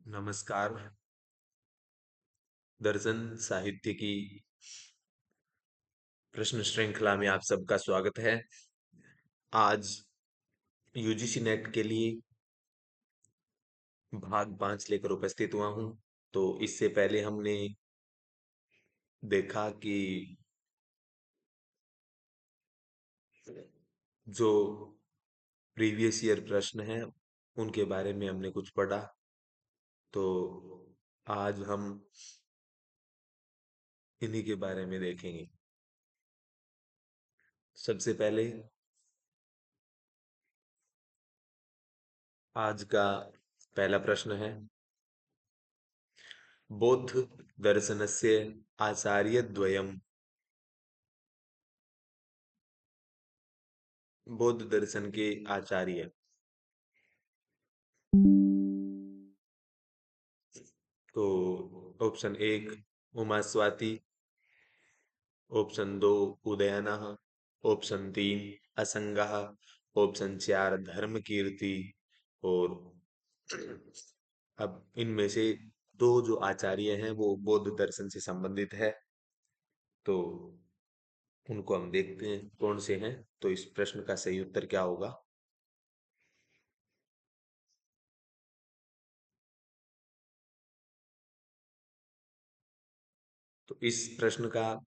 नमस्कार। दर्शन साहित्य की प्रश्न श्रृंखला में आप सबका स्वागत है। आज यूजीसी नेट के लिए भाग 5 लेकर उपस्थित हुआ हूं। तो इससे पहले हमने देखा कि जो प्रीवियस ईयर प्रश्न हैं उनके बारे में हमने कुछ पढ़ा। तो आज हम इन्हीं के बारे में देखेंगे। सबसे पहले आज का पहला प्रश्न है, बौद्ध दर्शनस्य आचार्यद्वयम्। बौद्ध दर्शन के आचार्य। तो ऑप्शन 1 उमास्वाति, ऑप्शन 2 उदयनः, ऑप्शन 3 असंगः, ऑप्शन 4 धर्म कीर्ति। और अब इनमें से दो जो आचार्य हैं वो बौद्ध दर्शन से संबंधित है। तो उनको हम देखते हैं कौन से हैं। तो इस प्रश्न का सही उत्तर क्या होगा? तो इस प्रश्न का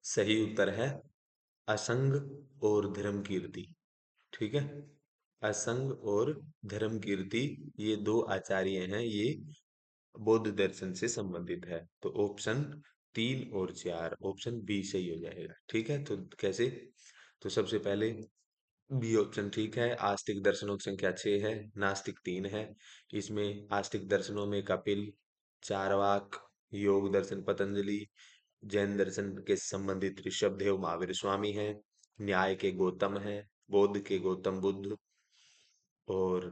सही उत्तर है असंग और धर्म कीर्ति। ठीक है, असंग और धर्म कीर्ति ये दो आचार्य हैं, ये बौद्ध दर्शन से संबंधित है। तो ऑप्शन 3 और 4, ऑप्शन बी सही हो जाएगा। ठीक है, तो कैसे? तो सबसे पहले बी ऑप्शन ठीक है। आस्तिक दर्शनों की संख्या 6 है, नास्तिक 3 है। इसमें आस्तिक दर्शनों में कपिल, चारवाक, योग दर्शन पतंजलि, जैन दर्शन के संबंधित ऋषभदेव महावीर स्वामी हैं, न्याय के गौतम हैं, बौद्ध के गौतम बुद्ध। और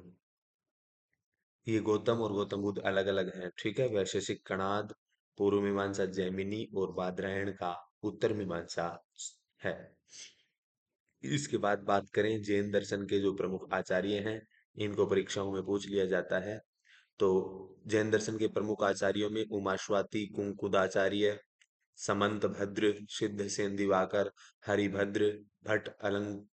ये गौतम और गौतम बुद्ध अलग अलग हैं। ठीक है, वैशेषिक कणाद, पूर्व मीमांसा जैमिनी और बादरायण का उत्तर मीमांसा है। इसके बाद बात करें जैन दर्शन के जो प्रमुख आचार्य हैं, इनको परीक्षाओं में पूछ लिया जाता है। तो जैन दर्शन के प्रमुख आचार्यों में उमाश्वाति कुंकुदाचार्य, समंत भद्र, सिद्ध सेन दिवाकर, हरिभद्र भट्ट अलंग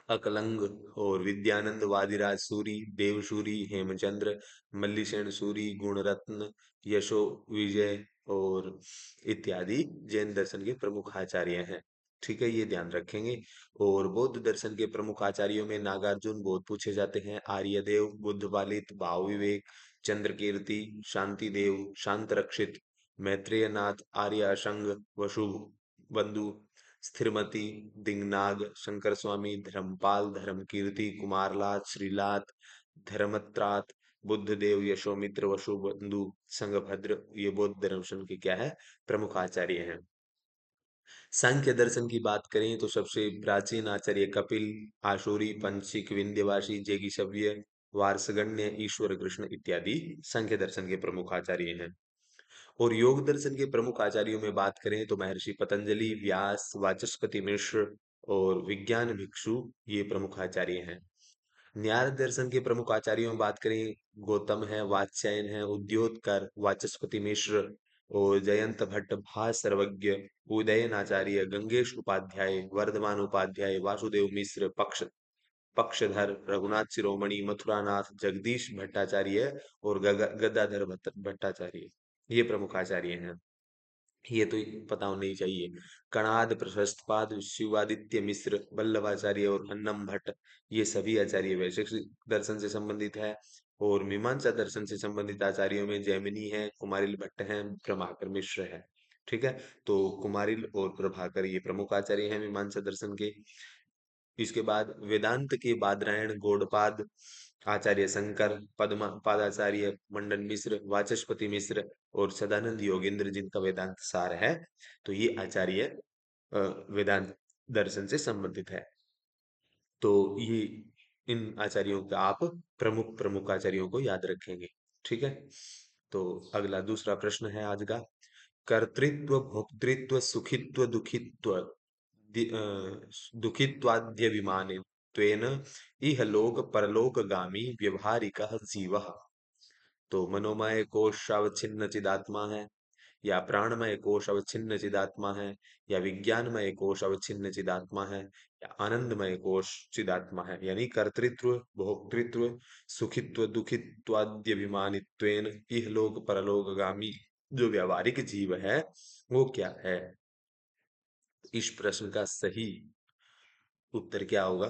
अकलंग और विद्यानंद वादिराज सूरी, देवसूरी, हेमचंद्र, मल्लिसेन सूरी, गुणरत्न, यशो विजय और इत्यादि जैन दर्शन के प्रमुख आचार्य हैं। ठीक है, ये ध्यान रखेंगे। और बौद्ध दर्शन के प्रमुख आचार्यों में नागार्जुन बहुत पूछे जाते हैं, आर्यदेव, बुद्धपालित, भाव विवेक, चंद्रकीर्ति, शांतिदेव, शांत रक्षित, मैत्रेयनाथ, आर्य असंग, वसु बंधु, स्थिरमती, दिंगनाग, शंकर स्वामी, धर्मपाल, धर्मकीर्ति, कुमारलाल, श्रीलात, धर्मत्रात, बुद्धदेव, यशोमित्र, वसुबंधु, संगभद्र, ये बौद्ध दर्शन के क्या है? प्रमुख आचार्य हैं। सांख्य दर्शन की बात करें तो सबसे प्राचीन आचार्य कपिल, आशुरी, पंचिक, विंध्यवासी, जेगिशव्य, वारसगण्य, ईश्वर कृष्ण इत्यादि सांख्य दर्शन के प्रमुख आचार्य हैं। और योग दर्शन के प्रमुख आचार्यों में बात करें तो महर्षि पतंजलि, व्यास, वाचस्पति मिश्र और विज्ञान भिक्षु ये प्रमुख आचार्य हैं। न्याय दर्शन के प्रमुख आचार्यों में बात करें, गौतम है, वात्स्यायन है, उद्योतकर, वाचस्पति मिश्र और जयंत भट्ट, भा सर्वज्ञ, उदयनाचार्य, गंगेश उपाध्याय, वर्धमान उपाध्याय, वासुदेव मिश्र, पक्षधर, रघुनाथ शिरोमणि, मथुरानाथ, जगदीश भट्टाचार्य और गदाधर भट्टाचार्य ये प्रमुख आचार्य हैं। ये तो पता होना ही चाहिए। कणाद, प्रशस्तपाद, शिवादित्य मिश्र, वल्लभाचार्य और अन्नम भट्ट ये सभी आचार्य वैशेषिक दर्शन से संबंधित है। और मीमांसा दर्शन से संबंधित आचार्यों में जैमिनी है, कुमारिल भट्ट हैं, प्रभाकर मिश्र है। ठीक है, तो कुमारिल और प्रभाकर ये प्रमुख आचार्य हैं मीमांसा दर्शन के। इसके बाद वेदांत के बादरायण, गौड़पाद, आचार्य शंकर, पद्मा पादाचार्य, मंडन मिश्र, वाचस्पति मिश्र और सदानंद योगेंद्र जिनका वेदांत सार है। तो ये आचार्य वेदांत दर्शन से संबंधित है। तो ये इन आचार्यों का आप प्रमुख प्रमुख आचार्यों को याद रखेंगे। ठीक है, तो अगला दूसरा प्रश्न है आज का, कर्तृत्व, भोक्तृत्व, सुखित्व, दुखित्व, दुखित्वाद्य विमान त्वेन इह लोक परलोकगामी व्यवहारिकः जीवः। तो मनोमय कोश अवच्छिन्न चिदात्मा है, या प्राणमय कोश अवच्छिन्न चिदात्मा है, या विज्ञानमय कोश अवच्छिन्न चिदात्मा है, या आनंदमय कोश चिदात्मा है। यानी कर्तृत्व, भोक्तृत्व, सुखित्व, दुखित्वाद्यभिमानित्वेन इहलोक परलोकगामी जो व्यावहारिक जीव है वो क्या है? इस प्रश्न का सही उत्तर क्या होगा?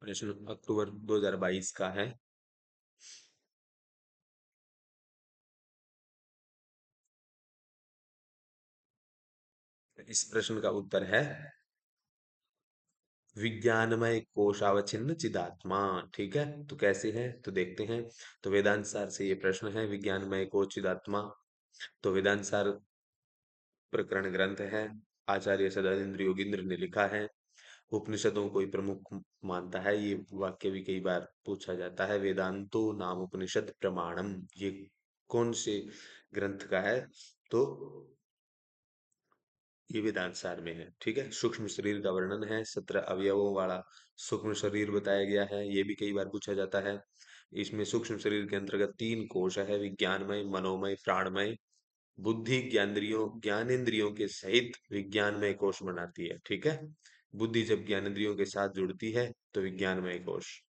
प्रश्न अक्टूबर 2022 का है। इस प्रश्न का उत्तर है विज्ञानमय कोशावच्छिन्न चिदात्मा। ठीक है, तो कैसे है तो देखते हैं। तो वेदांत सार से ये प्रश्न है, विज्ञानमय कोश चिदात्मा। तो वेदांत सार प्रकरण ग्रंथ है, आचार्य सदानंद योगींद्र ने लिखा है। उपनिषदों को ही प्रमुख मानता है। ये वाक्य भी कई बार पूछा जाता है, वेदांतो नाम उपनिषद प्रमाणम। ये कौन से ग्रंथ का है? तो ये वेदांत सार में है। ठीक है, सूक्ष्म शरीर का वर्णन है, 17 अवयवों वाला सूक्ष्म शरीर बताया गया है। ये भी कई बार पूछा जाता है। इसमें सूक्ष्म शरीर के अंतर्गत तीन कोश है, विज्ञानमय, मनोमय, प्राणमय। बुद्धि ज्ञानेंद्रियों के सहित विज्ञानमय कोश बनाती है। ठीक है, बुद्धि जब ज्ञानेंद्रियों के साथ जुड़ती है तो विज्ञानमय कोश।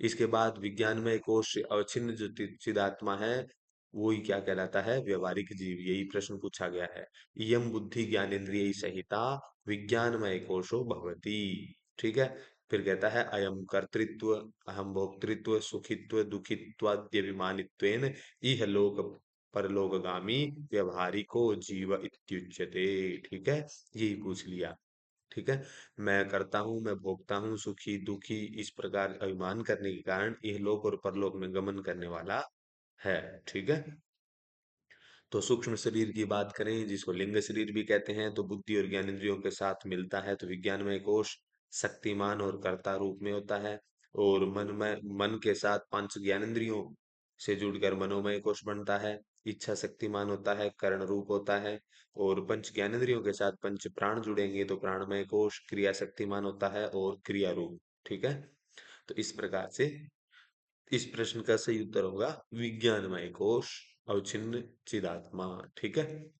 इसके बाद विज्ञानमय कोश से अवच्छिन्न जो चिदात्मा है वो ही क्या कहलाता है? व्यवहारिक जीव। यही प्रश्न पूछा गया है। इयम बुद्धि ज्ञानेन्द्रिय सहिता विज्ञानमय कोशो भवति। ठीक है, फिर कहता है अयम कर्तृत्व, अहम भोक्तृत्व, सुखित्व, दुखित्वाद्यभिमानित्वेन इह लोक परलोकगामी व्यवहारिको जीव इत्युच्यते। ठीक है, यही पूछ लिया। ठीक है, मैं करता हूँ, मैं भोगता हूँ, सुखी दुखी, इस प्रकार अभिमान करने के कारण यह लोक और परलोक में गमन करने वाला है। ठीक है, तो सूक्ष्म शरीर की बात करें, जिसको लिंग शरीर भी कहते हैं, तो बुद्धि और ज्ञानेंद्रियों के साथ मिलता है तो विज्ञानमय कोश शक्तिमान और कर्ता रूप में होता है। और मन के साथ पंच ज्ञानेंद्रियों से जुड़कर मनोमय कोश बनता है। इच्छा शक्तिमान होता है, कर्ण रूप होता है। और पंच ज्ञानेंद्रियों के साथ पंच प्राण जुड़ेंगे तो प्राणमय कोश क्रिया शक्तिमान होता है और क्रिया रूप। ठीक है, तो इस प्रकार से इस प्रश्न का सही उत्तर होगा विज्ञानमय कोश अवच्छिन्न चिदात्मा। ठीक है,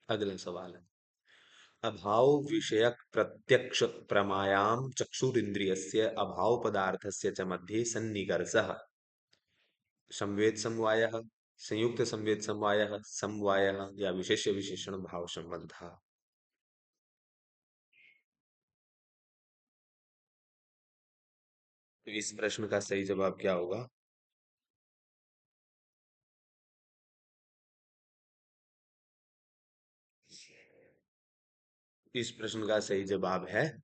अगला सवाल है, अभाव विषयक प्रत्यक्ष प्रमायाम चक्षुरिंद्रियस्य अभाव पदार्थस्य च मध्ये सन्निकर्षः संवेद समवायः, संयुक्त संवेद समवायः, समवायः या विशेष्य विशेषण भाव संबंधः। तो इस प्रश्न का सही जवाब क्या होगा? इस प्रश्न का सही जवाब है,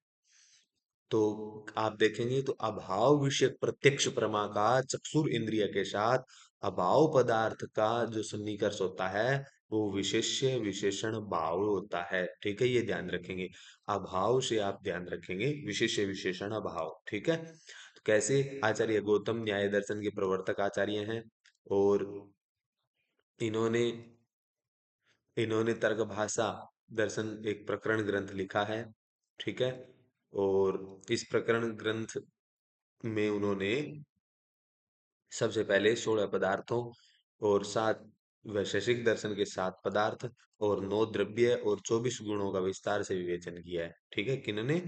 तो आप देखेंगे तो अभाव विषयक प्रत्यक्ष प्रमा का चक्षुर इंद्रिय के साथ अभाव पदार्थ का जो सन्निकर्ष होता है वो विशेष्य विशेषण भाव होता है। ठीक है, ये ध्यान रखेंगे। अभाव से आप ध्यान रखेंगे विशेष्य विशेषण अभाव। ठीक है, तो कैसे? आचार्य गौतम न्याय दर्शन के प्रवर्तक आचार्य हैं, और इन्होंने इन्होंने तर्क भाषा दर्शन एक प्रकरण ग्रंथ लिखा है। ठीक है, और इस प्रकरण ग्रंथ में उन्होंने सबसे पहले 16 पदार्थों और 7 वैशेषिक दर्शन के 7 पदार्थ और 9 द्रव्य और 24 गुणों का विस्तार से विवेचन किया है। ठीक है, किन्होंने?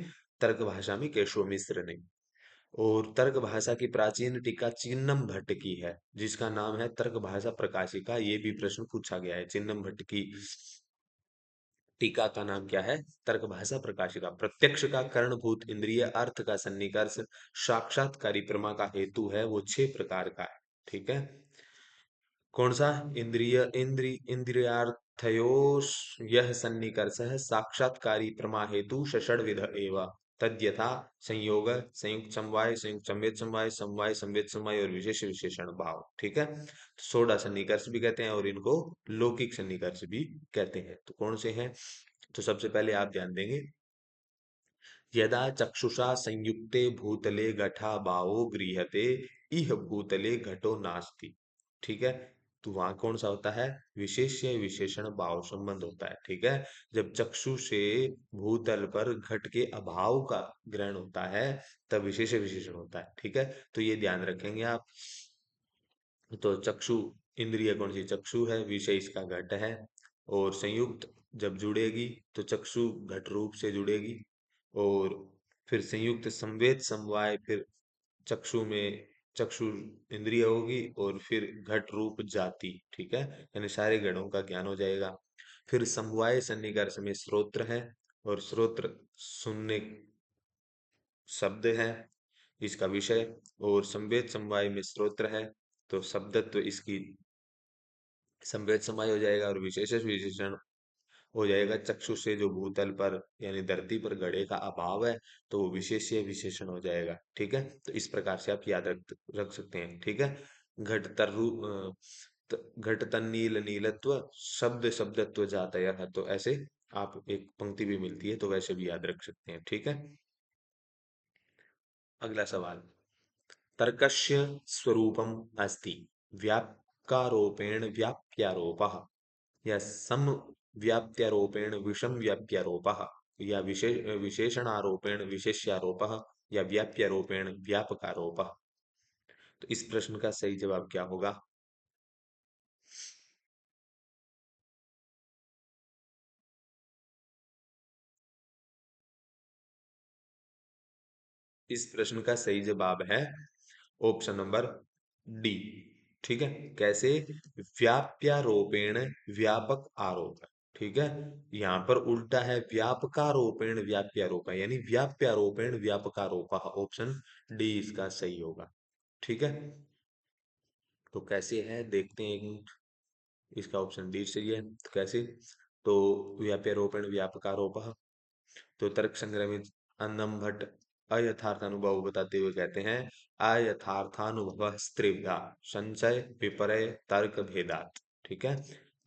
तर्क भाषा में केशव मिश्र ने। और तर्क भाषा की प्राचीन टीका चिन्नम भट्ट की है, जिसका नाम है तर्क भाषा प्रकाशिका। ये भी प्रश्न पूछा गया है, चिन्नम भट्ट की टीका का नाम क्या है? तर्क भाषा प्रकाशिका। प्रत्यक्ष का करणभूत इंद्रिय अर्थ का सन्निकर्ष साक्षात्कारी प्रमा का हेतु है, वो 6 प्रकार का है। ठीक है, कौन सा? इंद्रियार्थयोश यह सन्निकर्ष है साक्षात्कारी प्रमा हेतु षड विध एवं तद्यथा संयोग, संयुक्त समवाय, संयुक्त संवेद समवाय, समवाय संवेद समवाय और विशेष विशेषण भाव। ठीक है, सोडा सन्निकर्ष भी कहते हैं और इनको लौकिक सन्निकर्ष भी कहते हैं। तो कौन से हैं? तो सबसे पहले आप ध्यान देंगे, यदा चक्षुषा संयुक्ते भूतले घटा भावो गृह्यते इह भूतले घटो नास्ति। ठीक है, तो वहां कौन सा होता है? विशेष्य विशेषण भाव संबंध होता है। ठीक है, जब चक्षु से भूतल पर घट के अभाव का ग्रहण होता है तब विशेष विशेषण होता है। ठीक है, तो ये ध्यान रखेंगे आप। तो चक्षु इंद्रिय कौन सी? चक्षु है, विषय इसका घट है। और संयुक्त जब जुड़ेगी तो चक्षु घट रूप से जुड़ेगी। और फिर संयुक्त संवेद समवाय, फिर चक्षु में चक्षु इंद्रिय होगी और फिर घट रूप जाति। ठीक है, यानी सारे गणों का ज्ञान हो जाएगा। फिर समवाय सन्निकर्ष में श्रोत्र है, और श्रोत्र सुनने शब्द है इसका विषय। और संवेद समवाय में श्रोत्र है, तो शब्दत्व इसकी संवेद समवाय हो जाएगा। और विशेष विशेषण हो जाएगा चक्षु से जो भूतल पर यानी धरती पर घड़े का अभाव है, तो वो विशेष्य विशेषण हो जाएगा। ठीक है, तो इस प्रकार से आप याद रख रख सकते हैं। ठीक है, घट तरु घट तन्नील नीलत्व शब्द शब्दत्व जातय है, तो ऐसे आप एक पंक्ति भी मिलती है तो वैसे भी याद रख सकते हैं। ठीक है, अगला सवाल। तर्कस्य स्वरूपम अस्ति व्याप्कारोपेण व्याप्यारोपः, या सम व्याप्त्यारोपेण विषम व्याप्यारोपः, या विशेषणारोपेण विशेष्यारोपः, या व्याप्यारोपेण व्यापकारोपः। तो इस प्रश्न का सही जवाब क्या होगा? इस प्रश्न का सही जवाब है ऑप्शन नंबर डी। ठीक है, कैसे? व्याप्यारोपेण व्यापक आरोप। ठीक है, यहाँ पर उल्टा है, व्यापकारोपेण व्याप्यारोप, यानी व्याप्यारोपेण व्यापकारोप। ऑप्शन डी इसका सही होगा। ठीक है, तो कैसे है देखते हैं एक मिनट। इसका ऑप्शन डी सही है, तो कैसे? तो व्याप्यारोपेण व्यापकारोप। तो तर्क संग्रह में अन्नम भट्ट अयथार्थ अनुभव बताते हुए कहते हैं, अयथार्थानुभव त्रिविधा संचय विपर्य तर्क भेदात। ठीक है,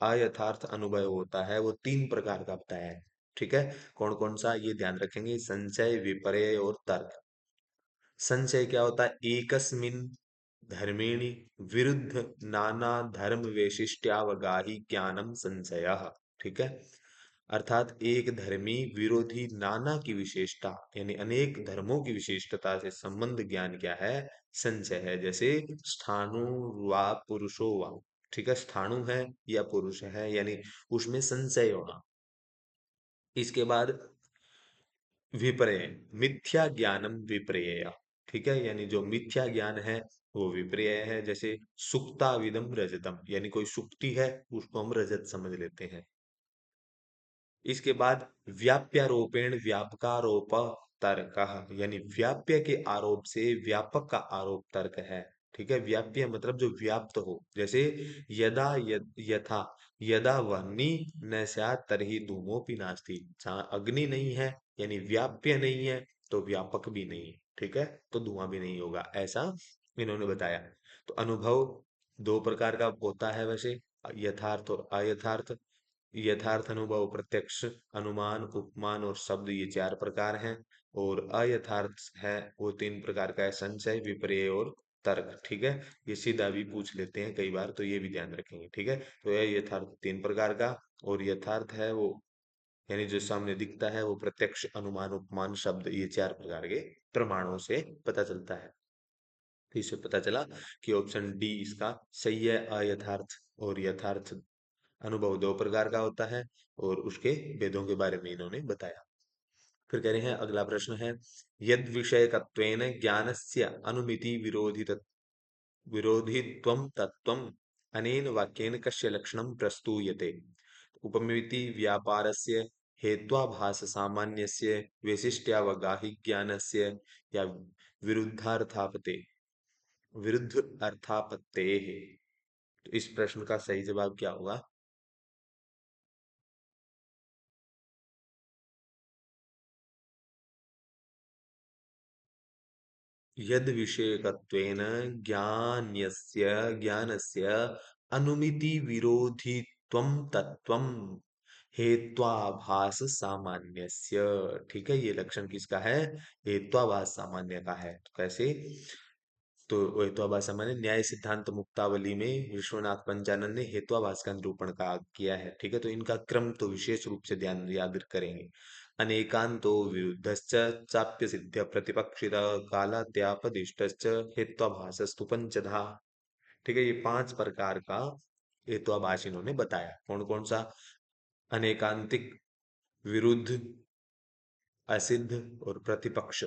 अयथार्थ अनुभव होता है वो तीन प्रकार का बताया है। ठीक है, कौन कौन सा ये ध्यान रखेंगे? संचय, विपर्य और तर्क। संचय क्या होता है? एकस्मिन धर्मेणि विरुद्ध नाना धर्म वैशिष्ट्यावगाही ज्ञानम संशयः। ठीक है, अर्थात एक धर्मी विरोधी नाना की विशेषता यानी अनेक धर्मों की विशेषता से संबंध ज्ञान क्या है? संचय है। जैसे स्थाणु वा पुरुषो वा। ठीक है, स्थाणु है या पुरुष है, यानी उसमें संचय होना। इसके बाद विपर्य, मिथ्या ज्ञानम विपर्य। ठीक है, यानी जो मिथ्या ज्ञान है वो विपर्य है। जैसे सुक्ता विदम रजतम, यानी कोई सुक्ति है उसको हम रजत समझ लेते हैं। इसके बाद व्याप्यारोपेण व्यापकारोप तर्क, यानी व्याप्य के आरोप से व्यापक का आरोप तर्क है। ठीक है, व्याप्य मतलब जो व्याप्त हो। जैसे यथा यदा वह्नि न स्यात् तर्हि धूमोपि नास्ति, जहाँ अग्नि नहीं है यानी व्याप्य नहीं है तो व्यापक भी नहीं। ठीक है, तो धुआं भी नहीं होगा, ऐसा इन्होंने बताया। तो अनुभव दो प्रकार का होता है वैसे, यथार्थ और अयथार्थ। यथार्थ अनुभव प्रत्यक्ष, अनुमान, उपमान और शब्द, ये चार प्रकार हैं। और अयथार्थ है वो तीन प्रकार का है, संशय, विपर्य और तर्क। ठीक है, ये सीधा भी पूछ लेते हैं कई बार, तो ये भी ध्यान रखेंगे। ठीक है, तो यह यथार्थ तीन प्रकार का, और यथार्थ है वो यानी जो सामने दिखता है वो प्रत्यक्ष, अनुमान, उपमान, शब्द, ये चार प्रकार के प्रमाणों से पता चलता है। तो इससे पता चला कि ऑप्शन डी इसका सही है, अयथार्थ और यथार्थ अनुभव दो प्रकार का होता है। और उसके भेदों के बारे में इन्होंने बताया। फिर कह रहे हैं अगला प्रश्न है, यद विषयकत्वेन ज्ञानस्य अनुमिति विरोधित्वं तत्त्वम् अनेन वाक्येन कस्य लक्षणं प्रस्तूयते? उपमिति व्यापारस्य, हेत्वाभास सामान्यस्य, वैशिष्ट्यावगाहि ज्ञानस्य, या विरुद्धार्थापते विरुद्ध अर्थापत्तेः। तो इस प्रश्न का सही जवाब क्या होगा? यद विषयकत्वेन ज्ञानस्य ज्ञानस्य अनुमिति विरोधित्वं तत्त्वं हेत्वाभास सामान्यस्य। ठीक है, ये लक्षण किसका है? हेत्वाभास सामान्य का है। तो कैसे? तो हेत्वाभास माने न्याय सिद्धांत मुक्तावली में विश्वनाथ पंचानन ने हेत्वाभास का निरूपण का किया है। ठीक है, तो इनका क्रम तो विशेष रूप से ध्यान याद करेंगे। अनेकांतो विरुद्धश्च चाप्य सिद्ध्य प्रतिपक्षित कालात्यापदिष्टश्च हेत्वाभासस्तु पंचधा। ठीक है, ये 5 प्रकार का हेत्वाभास इन्होंने बताया। कौन कौन सा? अनेकांतिक, विरुद्ध, असिद्ध और प्रतिपक्ष।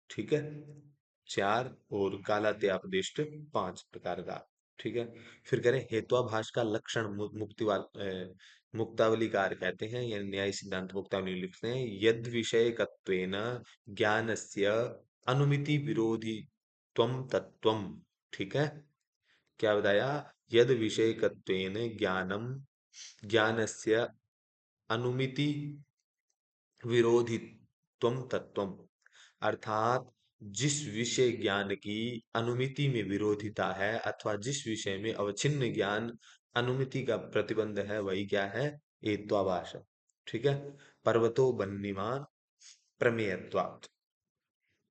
ठीक है, 4 और कालात्यापदिष्ट 5 प्रकार का। ठीक है, फिर करें हेत्वाभास का लक्षण मुक्तावलीकार कहते हैं या न्याय सिद्धांत मुक्तावली लिखते हैं, यद विषयकत्वेन ज्ञानस्य अनुमिति विरोधी त्वम तत्वम। ठीक है, क्या बताया? यद विषयकत्वेन ज्ञानस्य अनुमिति विरोधित्वम तत्वम, अर्थात जिस विषय ज्ञान की अनुमिति में विरोधिता है अथवा जिस विषय में अवच्छिन्न ज्ञान अनुमिति का प्रतिबंध है, वही क्या है? हेत्वाभास। ठीक है, पर्वतो बन्यमान प्रमेयत्वात्।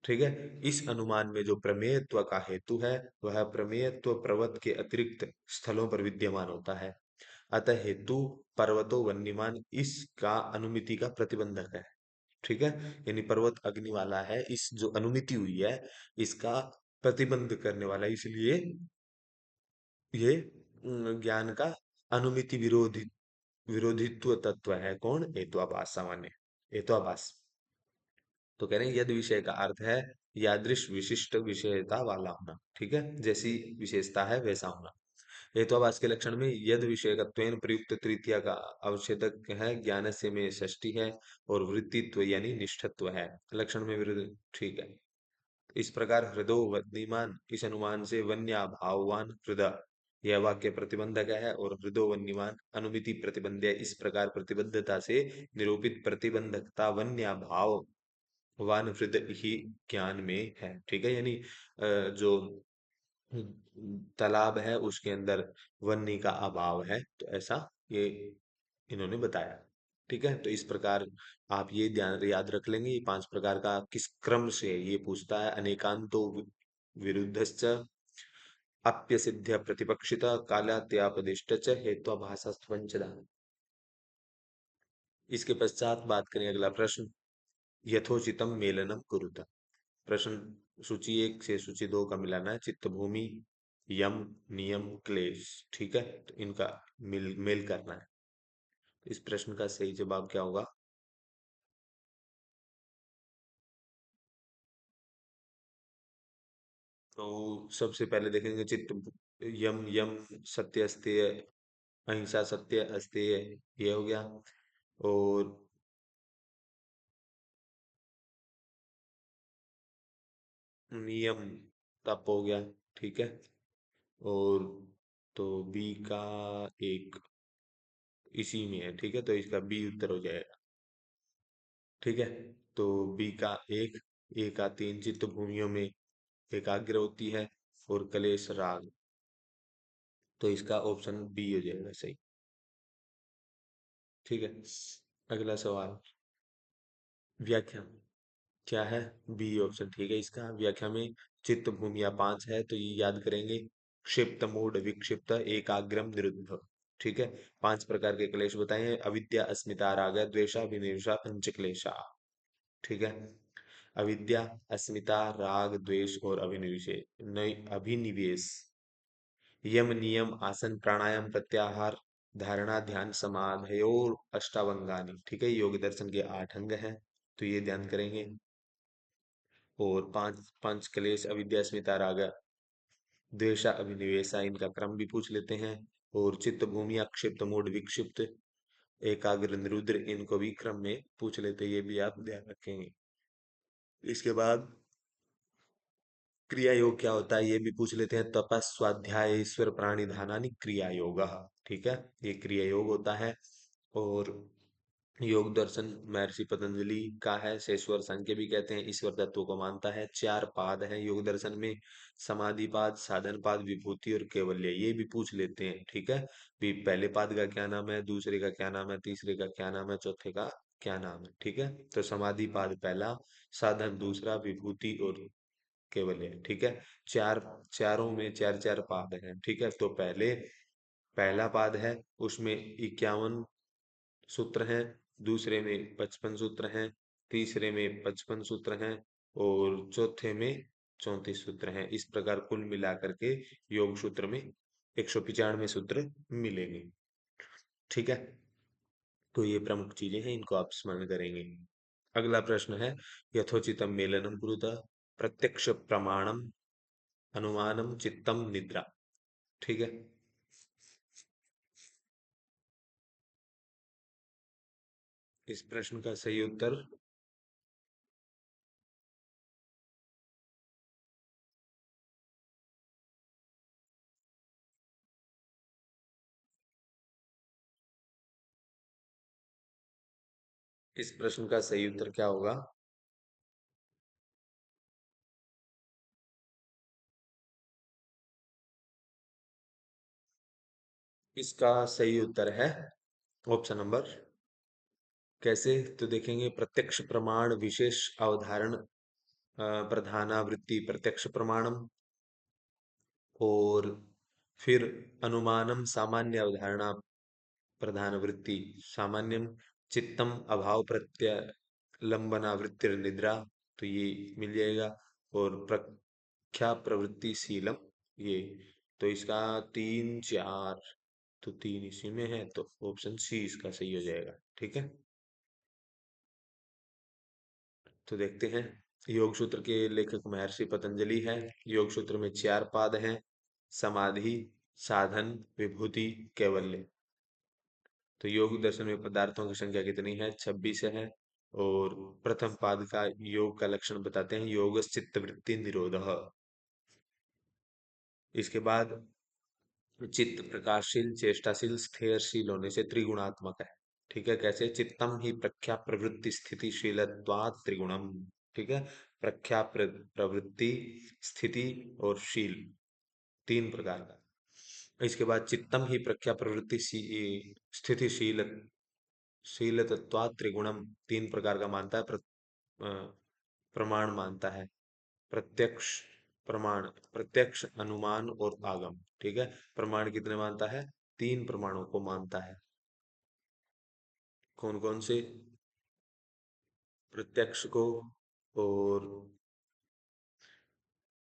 ठीक है, इस अनुमान में जो प्रमेयत्व का हेतु है वह प्रमेयत्व पर्वत के अतिरिक्त स्थलों पर विद्यमान होता है। अतः हेतु पर्वतो वन्यमान इसका अनुमिति का प्रतिबंधक है। ठीक है, यानी पर्वत अग्नि वाला है, इस जो अनुमिति हुई है इसका प्रतिबंध करने वाला है, इसलिए ये ज्ञान का अनुमिति विरोधित्व तत्व है। कौन? हेत्वाभास। सामान्य हेत्वाभास। तो कह रहे हैं यद विषय का अर्थ है यादृश विशिष्ट विषयता वाला होना। ठीक है, जैसी विशेषता है वैसा होना। हेत्वाभास के लक्षण में यद विषयकत्वेन प्रयुक्त तृतीया का अवच्छेदक है, ज्ञान से में षष्ठी है और वृत्तित्व यानी निष्ठत्व है। लक्षण में विरुद्ध। ठीक है, इस प्रकार हृदो वन्यमान, इस अनुमान से वन्या भाववान हृदय यह वाक्य प्रतिबंधक है और हृदो वन्यमान अनुमिति प्रतिबंध है। इस प्रकार प्रतिबद्धता से निरूपित प्रतिबंधकता वन्या भाव वान हृदय ही ज्ञान में है। ठीक है, यानी जो तालाब है उसके अंदर वन्नी का अभाव है, तो ऐसा ये इन्होंने बताया। ठीक है, तो इस प्रकार आप ये ध्यान याद रख लेंगे, ये 5 प्रकार का किस क्रम से ये पूछता है। अनेकांतो विरुद्धश्च अप्य सिद्ध्य प्रतिपक्षिता कालात्यापदिष्ट च हेत्वाभासस्त्वंचदा। इसके पश्चात बात करें अगला प्रश्न, यथोचितम मेलनम कुरुता। प्रश्न सूची 1 से सूची 2 का मिलाना है। चित्त भूमि, यम, नियम, क्लेश। ठीक है, तो इनका मेल करना है। इस प्रश्न का सही जवाब क्या होगा? तो सबसे पहले देखेंगे चित्त यम, यम सत्य अस्तेय, अहिंसा सत्य अस्तेय, ये हो गया। और नियम तप हो गया। ठीक है, और तो बी का एक इसी में है। ठीक है, तो इसका बी उत्तर हो जाएगा। ठीक है, तो बी का एक, ए का 3 चित्त भूमियों में एकाग्र होती है और कलेश राग, तो इसका ऑप्शन बी हो जाएगा सही। ठीक है, अगला सवाल, व्याख्या क्या है? बी ऑप्शन ठीक है इसका। व्याख्या में चित्त भूमिया 5 है, तो ये याद करेंगे। क्षिप्त, मूढ़, विक्षिप्त, एकाग्रम, निरुद्ध। ठीक है, 5 प्रकार के क्लेश बताए हैं। अविद्या, अस्मिता, राग, द्वेषा, विनिर्षा, पंच क्लेशा। ठीक है, अविद्या, अस्मिता, राग, द्वेष और अभिनिवेश। यम, नियम, आसन, प्राणायाम, प्रत्याहार, धारणा, ध्यान, समाधयोर अष्टावंगानी। ठीक है, योग दर्शन के 8 अंग हैं, तो ये ध्यान करेंगे। और पांच पंच क्लेश अविद्या, अस्मिता, राग, द्वेषा, अभिनिवेशा, इनका क्रम भी पूछ लेते हैं। और चित्त भूमि, अक्षिप्त, मूढ़, विक्षिप्त, एकाग्र, निरुद्र, इनको भी क्रम में पूछ लेते हैं, ये भी आप ध्यान रखेंगे। इसके बाद क्रिया योग क्या होता है ये भी पूछ लेते हैं। तपस, स्वाध्याय, ईश्वर, प्राणी धानानि क्रिया योग। ठीक है, ये क्रिया योग होता है। और योग दर्शन महर्षि पतंजलि का है। शेषवर संख्य भी कहते हैं, ईश्वर तत्व को मानता है। 4 पाद है योग दर्शन में, समाधि पाद, साधन पाद, विभूति और केवल्य, ये भी पूछ लेते हैं। ठीक है, भी पहले पाद का क्या नाम है, दूसरे का क्या नाम है, तीसरे का क्या नाम है, चौथे का क्या नाम है। ठीक है, तो समाधि पाद पहला, साधन दूसरा, विभूति और केवल है। ठीक है, चार, चारों में चार चार पाद हैं। ठीक है, तो पहला पाद है, उसमें 51 सूत्र हैं, दूसरे में 55 सूत्र हैं, तीसरे में 55 सूत्र हैं, और चौथे में 34 सूत्र हैं। इस प्रकार कुल मिलाकर के योग सूत्र में 195 सूत्र मिलेंगे। ठीक है, तो ये प्रमुख चीजें हैं, इनको आप स्मरण करेंगे। अगला प्रश्न है, यथोचितम मेलनम कुरुतः प्रत्यक्ष प्रमाणम अनुमानम चित्तम निद्रा। ठीक है, इस प्रश्न का सही उत्तर, इस प्रश्न का सही उत्तर क्या होगा? इसका सही उत्तर है ऑप्शन नंबर, कैसे तो देखेंगे, प्रत्यक्ष प्रमाण विशेष अवधारण प्रधानावृत्ति प्रत्यक्ष प्रमाणम, और फिर अनुमानम सामान्य अवधारणा प्रधानवृत्ति सामान्यम, चित्तम अभाव प्रत्यय लंबना वृत्ति निद्रा, तो ये मिल जाएगा, और प्रख्या प्रवृत्ति शीलम, ये, तो इसका तीन चार, तो तीन इसी में है, तो ऑप्शन सी इसका सही हो जाएगा। ठीक है, तो देखते हैं, योग सूत्र के लेखक महर्षि पतंजलि हैं। योग सूत्र में चार पाद हैं, समाधि, साधन, विभूति, कैवल्य। तो योग दर्शन में पदार्थों की संख्या कितनी है? 26 है। और प्रथम पाद का योग का लक्षण बताते हैं, योग चित्त वृत्ति निरोध। इसके बाद चित्त प्रकाशशील, चेष्टाशील, स्थिरशील होने से त्रिगुणात्मक है। ठीक है, कैसे? चित्तम ही प्रख्या प्रवृत्ति स्थितिशीलत्वात् त्रिगुणम। ठीक है, प्रख्या प्रवृत्ति, स्थिति और शील, तीन प्रकार का। इसके बाद चित्तम ही प्रख्या प्रवृत्ति स्थितिशील शीलतत्वात् त्रिगुणम, तीन प्रकार का मानता है, प्रमाण मानता है, प्रत्यक्ष प्रमाण, प्रत्यक्ष, अनुमान और आगम। ठीक है, प्रमाण कितने मानता है? तीन प्रमाणों को मानता है। कौन कौन से? प्रत्यक्ष को, और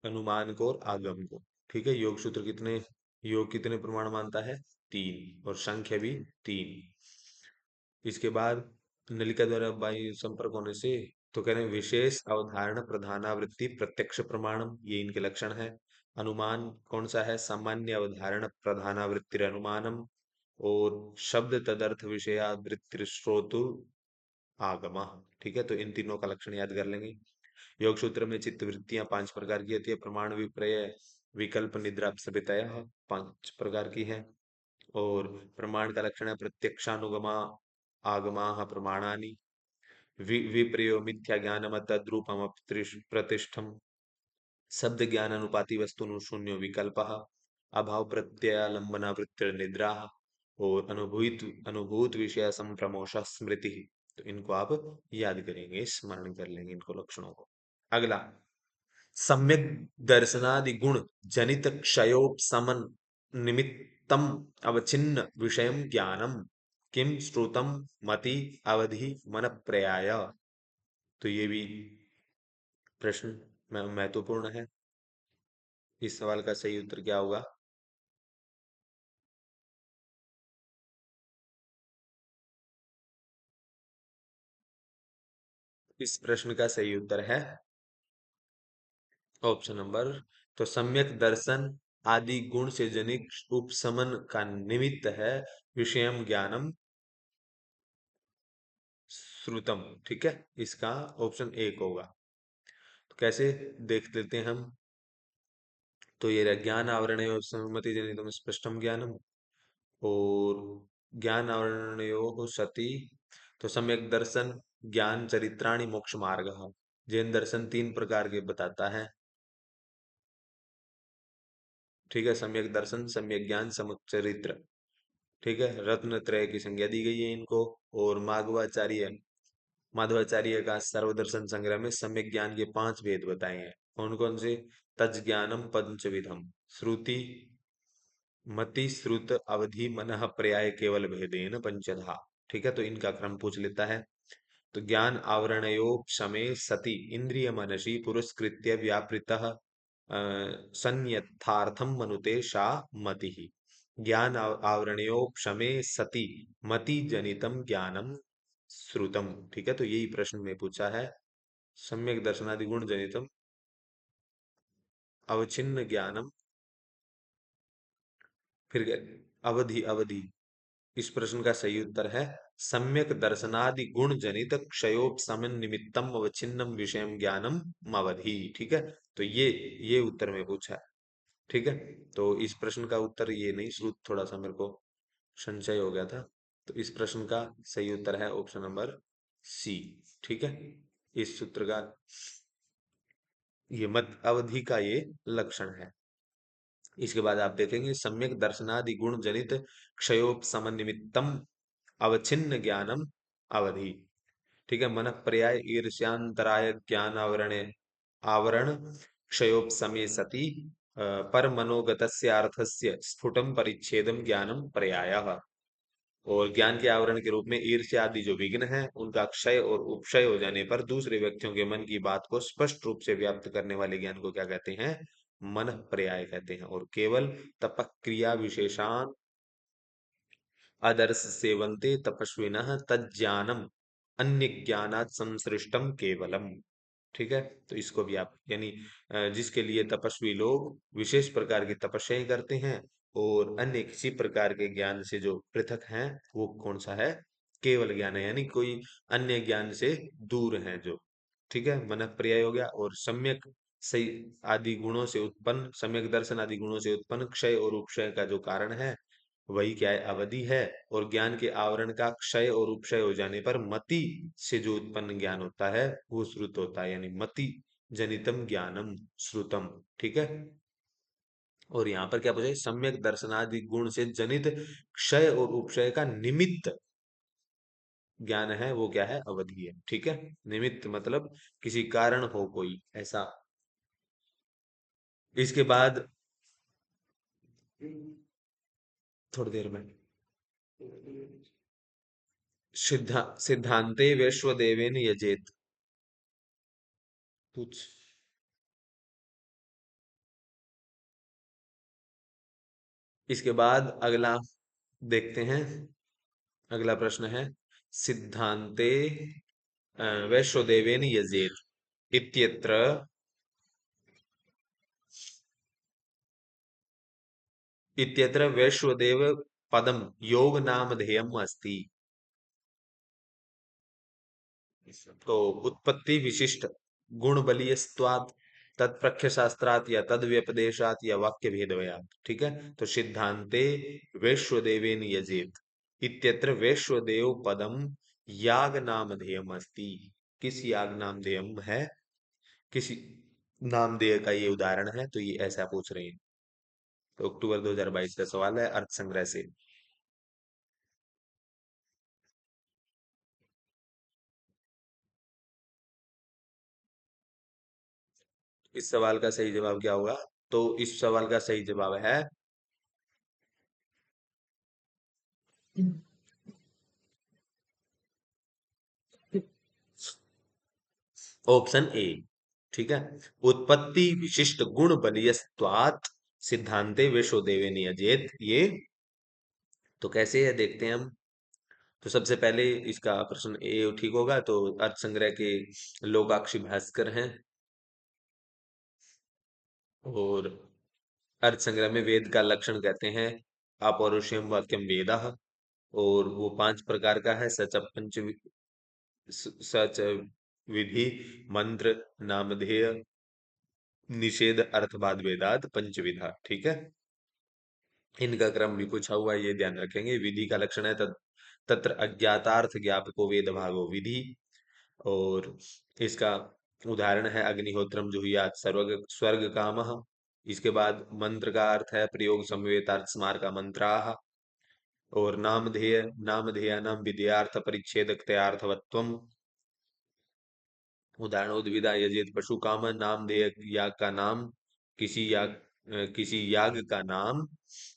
अनुमान को, और आगम को। ठीक है, योग सूत्र कितने, योग कितने प्रमाण मानता है? तीन, और संख्या भी तीन। इसके बाद नलिका द्वारा वायु संपर्क होने से, तो कह रहे हैं विशेष अवधारण प्रधानावृत्ति प्रत्यक्ष प्रमाणम, ये इनके लक्षण है। अनुमान कौन सा है? सामान्य अवधारण प्रधानावृत्ति अनुमानम, और शब्द तदर्थ विषयावृत्ति श्रोतु आगमा। ठीक है, तो इन तीनों का लक्षण याद कर लेंगे। योग सूत्र में चित्त वृत्तियां पांच प्रकार की होती है, प्रमाण, विपर्य, विकल्प, निद्रा, सवितय, पांच प्रकार की है। और प्रमाण का लक्षण है प्रत्यक्षानुगमा आगमा प्रमाणानि, विप्रयो मिथ्या ज्ञानम तद्रूपम प्रतिष्ठम, शब्द ज्ञान अनुपाति वस्तु शून्य विकल्प, अभाव प्रत्ययालंबना वृत्ति निद्रा, और अनुभूत विषय संप्रमोश स्मृति। तो इनको आप याद करेंगे, स्मरण कर लेंगे इनको लक्षणों को। अगला, सम्यक दर्शनादि गुण जनित क्षयोपशमन निमित्तम अवचिन्न विषयम ज्ञानम, किम श्रुतम मति अवधि मन प्रयाय। तो ये भी प्रश्न महत्वपूर्ण है। इस सवाल का सही उत्तर क्या होगा? इस प्रश्न का सही उत्तर है ऑप्शन नंबर, तो सम्यक दर्शन आदि गुण से जनित उपशमन का निमित्त है विषयम ज्ञानम श्रुतम। ठीक है, इसका ऑप्शन एक होगा। तो कैसे देख लेते हैं हम, तो ये रहा, ज्ञान आवरण सम्मति जनितम स्पष्टम ज्ञानम, और ज्ञान आवरणयो सति, तो सम्यक दर्शन ज्ञान चरित्राणि मोक्ष मार्ग। जैन दर्शन तीन प्रकार के बताता है। ठीक है, सम्यक दर्शन, सम्यक ज्ञान, सम्यक चरित्र। ठीक है, रत्न त्रय की संज्ञा दी गई है इनको। और माधवाचार्य, माधवाचार्य का सर्वदर्शन संग्रह में सम्यक ज्ञान के पांच भेद बताए हैं। कौन कौन से? तज्ज्ञानम पंचविधम, श्रुति मति श्रुत अवधि मनः पर्याय केवल भेदेन पंचधा। ठीक है, तो इनका क्रम पूछ लेता है। तो ज्ञान आवरणयोपशमे सति इंद्रिय मनसि पुरस्कृत्य व्यापृतः संयथार्थम मनुते सा मति। ज्ञान आवरणयोपशमे सति मति जनितम ज्ञानम श्रुतम। ठीक है, तो यही प्रश्न में पूछा है। सम्यक दर्शनादि गुण जनितम अवचिन्न ज्ञानम, फिर अवधि अवधि। इस प्रश्न का सही उत्तर है सम्यक दर्शनादि गुण जनित क्षयोपशमन निमित्तम अवच्छिन्नम विषयम ज्ञानम अवधि। ठीक है, तो ये उत्तर में पूछा है। ठीक है, तो इस प्रश्न का उत्तर ये नहीं, श्रुत थोड़ा सा मेरे को संशय हो गया था। तो इस प्रश्न का सही उत्तर है ऑप्शन नंबर सी। ठीक है, इस सूत्र का ये मत अवधि का ये लक्षण है। इसके बाद आप देखेंगे सम्यक दर्शनादि गुण जनित क्षयोपशमन निमित्तम अवच्छिन्न ज्ञानम अवधि। ठीक है, मन पर्याय ईर्ष्यांतराय ज्ञान आवरण आवरण क्षयोपशमे सति पर मनोगतस्य अर्थस्य स्फुटम परिच्छेदम ज्ञानम पर्यायः। और ज्ञान के आवरण के रूप में ईर्ष्या आदि जो विघ्न है उनका क्षय और उपक्षय हो जाने पर दूसरे व्यक्तियों के मन की बात को स्पष्ट रूप से व्याप्त करने वाले ज्ञान को क्या कहते हैं? मन पर्याय कहते हैं। और केवल तपक क्रिया विशेषान आदर्श सेवन्ते तपस्विनः तज्ज्ञानम अन्य ज्ञानात् संसृष्टम केवलम। ठीक है, तो इसको भी आप यानी जिसके लिए तपस्वी लोग विशेष प्रकार की तपस्याएं करते हैं और अन्य किसी प्रकार के ज्ञान से जो पृथक हैं, वो कौन सा है? केवल ज्ञान है, यानी कोई अन्य ज्ञान से दूर है जो। ठीक है, मन पर्याय हो गया। और सम्यक सही आदि गुणों से उत्पन्न, सम्यक दर्शन आदि गुणों से उत्पन्न क्षय और उपक्षय का जो कारण है वही क्या है? अवधि है। और ज्ञान के आवरण का क्षय और उपक्षय हो जाने पर मति से जो उत्पन्न ज्ञान होता है वो श्रुत होता है, यानी मति जनितम ज्ञानम श्रुतम। ठीक है, और यहाँ पर क्या पूछा है? सम्यक दर्शनादि गुण से जनित क्षय और उपक्षय का निमित्त ज्ञान है, वो क्या है? अवधि है। ठीक है, निमित्त मतलब किसी कारण हो कोई ऐसा। इसके बाद थोड़ी देर में सिद्धांते वैश्वदेवेन यजेत। कुछ इसके बाद अगला देखते हैं। अगला प्रश्न है सिद्धांते वैश्वदेवेन यजेत इत्यत्र इत्यत्र वैश्वदेव पदम योग नामधेयम अस्ति। तो उत्पत्ति विशिष्ट गुण बलीयस्त्वात् तत्प्रख्य शास्त्रात् या तद व्यपदेशात् या वाक्य भेदवयात्। ठीक है, तो सिद्धांते वैश्वदेवेन यजेत इत्यत्र वैश्वदेव पदम याग नामधेयम अस्ति। किस याग नामधेयम है? किसी नामधेय का ये उदाहरण है, तो ये ऐसा पूछ रहे हैं। तो अक्टूबर 2022 का सवाल है अर्थ संग्रह से। इस सवाल का सही जवाब क्या होगा? तो इस सवाल का सही जवाब है ऑप्शन ए। ठीक है, उत्पत्ति विशिष्ट गुण बलियस्त्वात् सिद्धांते विश्वदेवे नियजेत। ये तो कैसे है देखते हैं हम। तो सबसे पहले इसका प्रश्न ए ठीक होगा। तो अर्थ संग्रह के लोकाक्षी भास्कर हैं और अर्थ संग्रह में वेद का लक्षण कहते हैं अपौरुषेयम वाक्यम वेदः। और वो 5 प्रकार का है। सच विधि मंत्र नामधेय निषेध अर्थवाद वेदात पंचविधा। ठीक है, इनका क्रम भी पूछा हुआ है, ये ध्यान रखेंगे। विधि का लक्षण है तत्र अज्ञातार्थ ज्ञापको वेद भागो विधि। और इसका उदाहरण है अग्निहोत्रम जुहुयात स्वर्ग स्वर्ग कामः। इसके बाद मंत्र का अर्थ है प्रयोग समवेतार्थ स्मारका मंत्राः। और नामधेय नाम विधेयानाम विधेयार्थ परिच्छेदकतयार्थवत्वम। उदाहरण उद्भिदा यजेत पशु काम, नाम देय याग का नाम, किसी याग का नाम,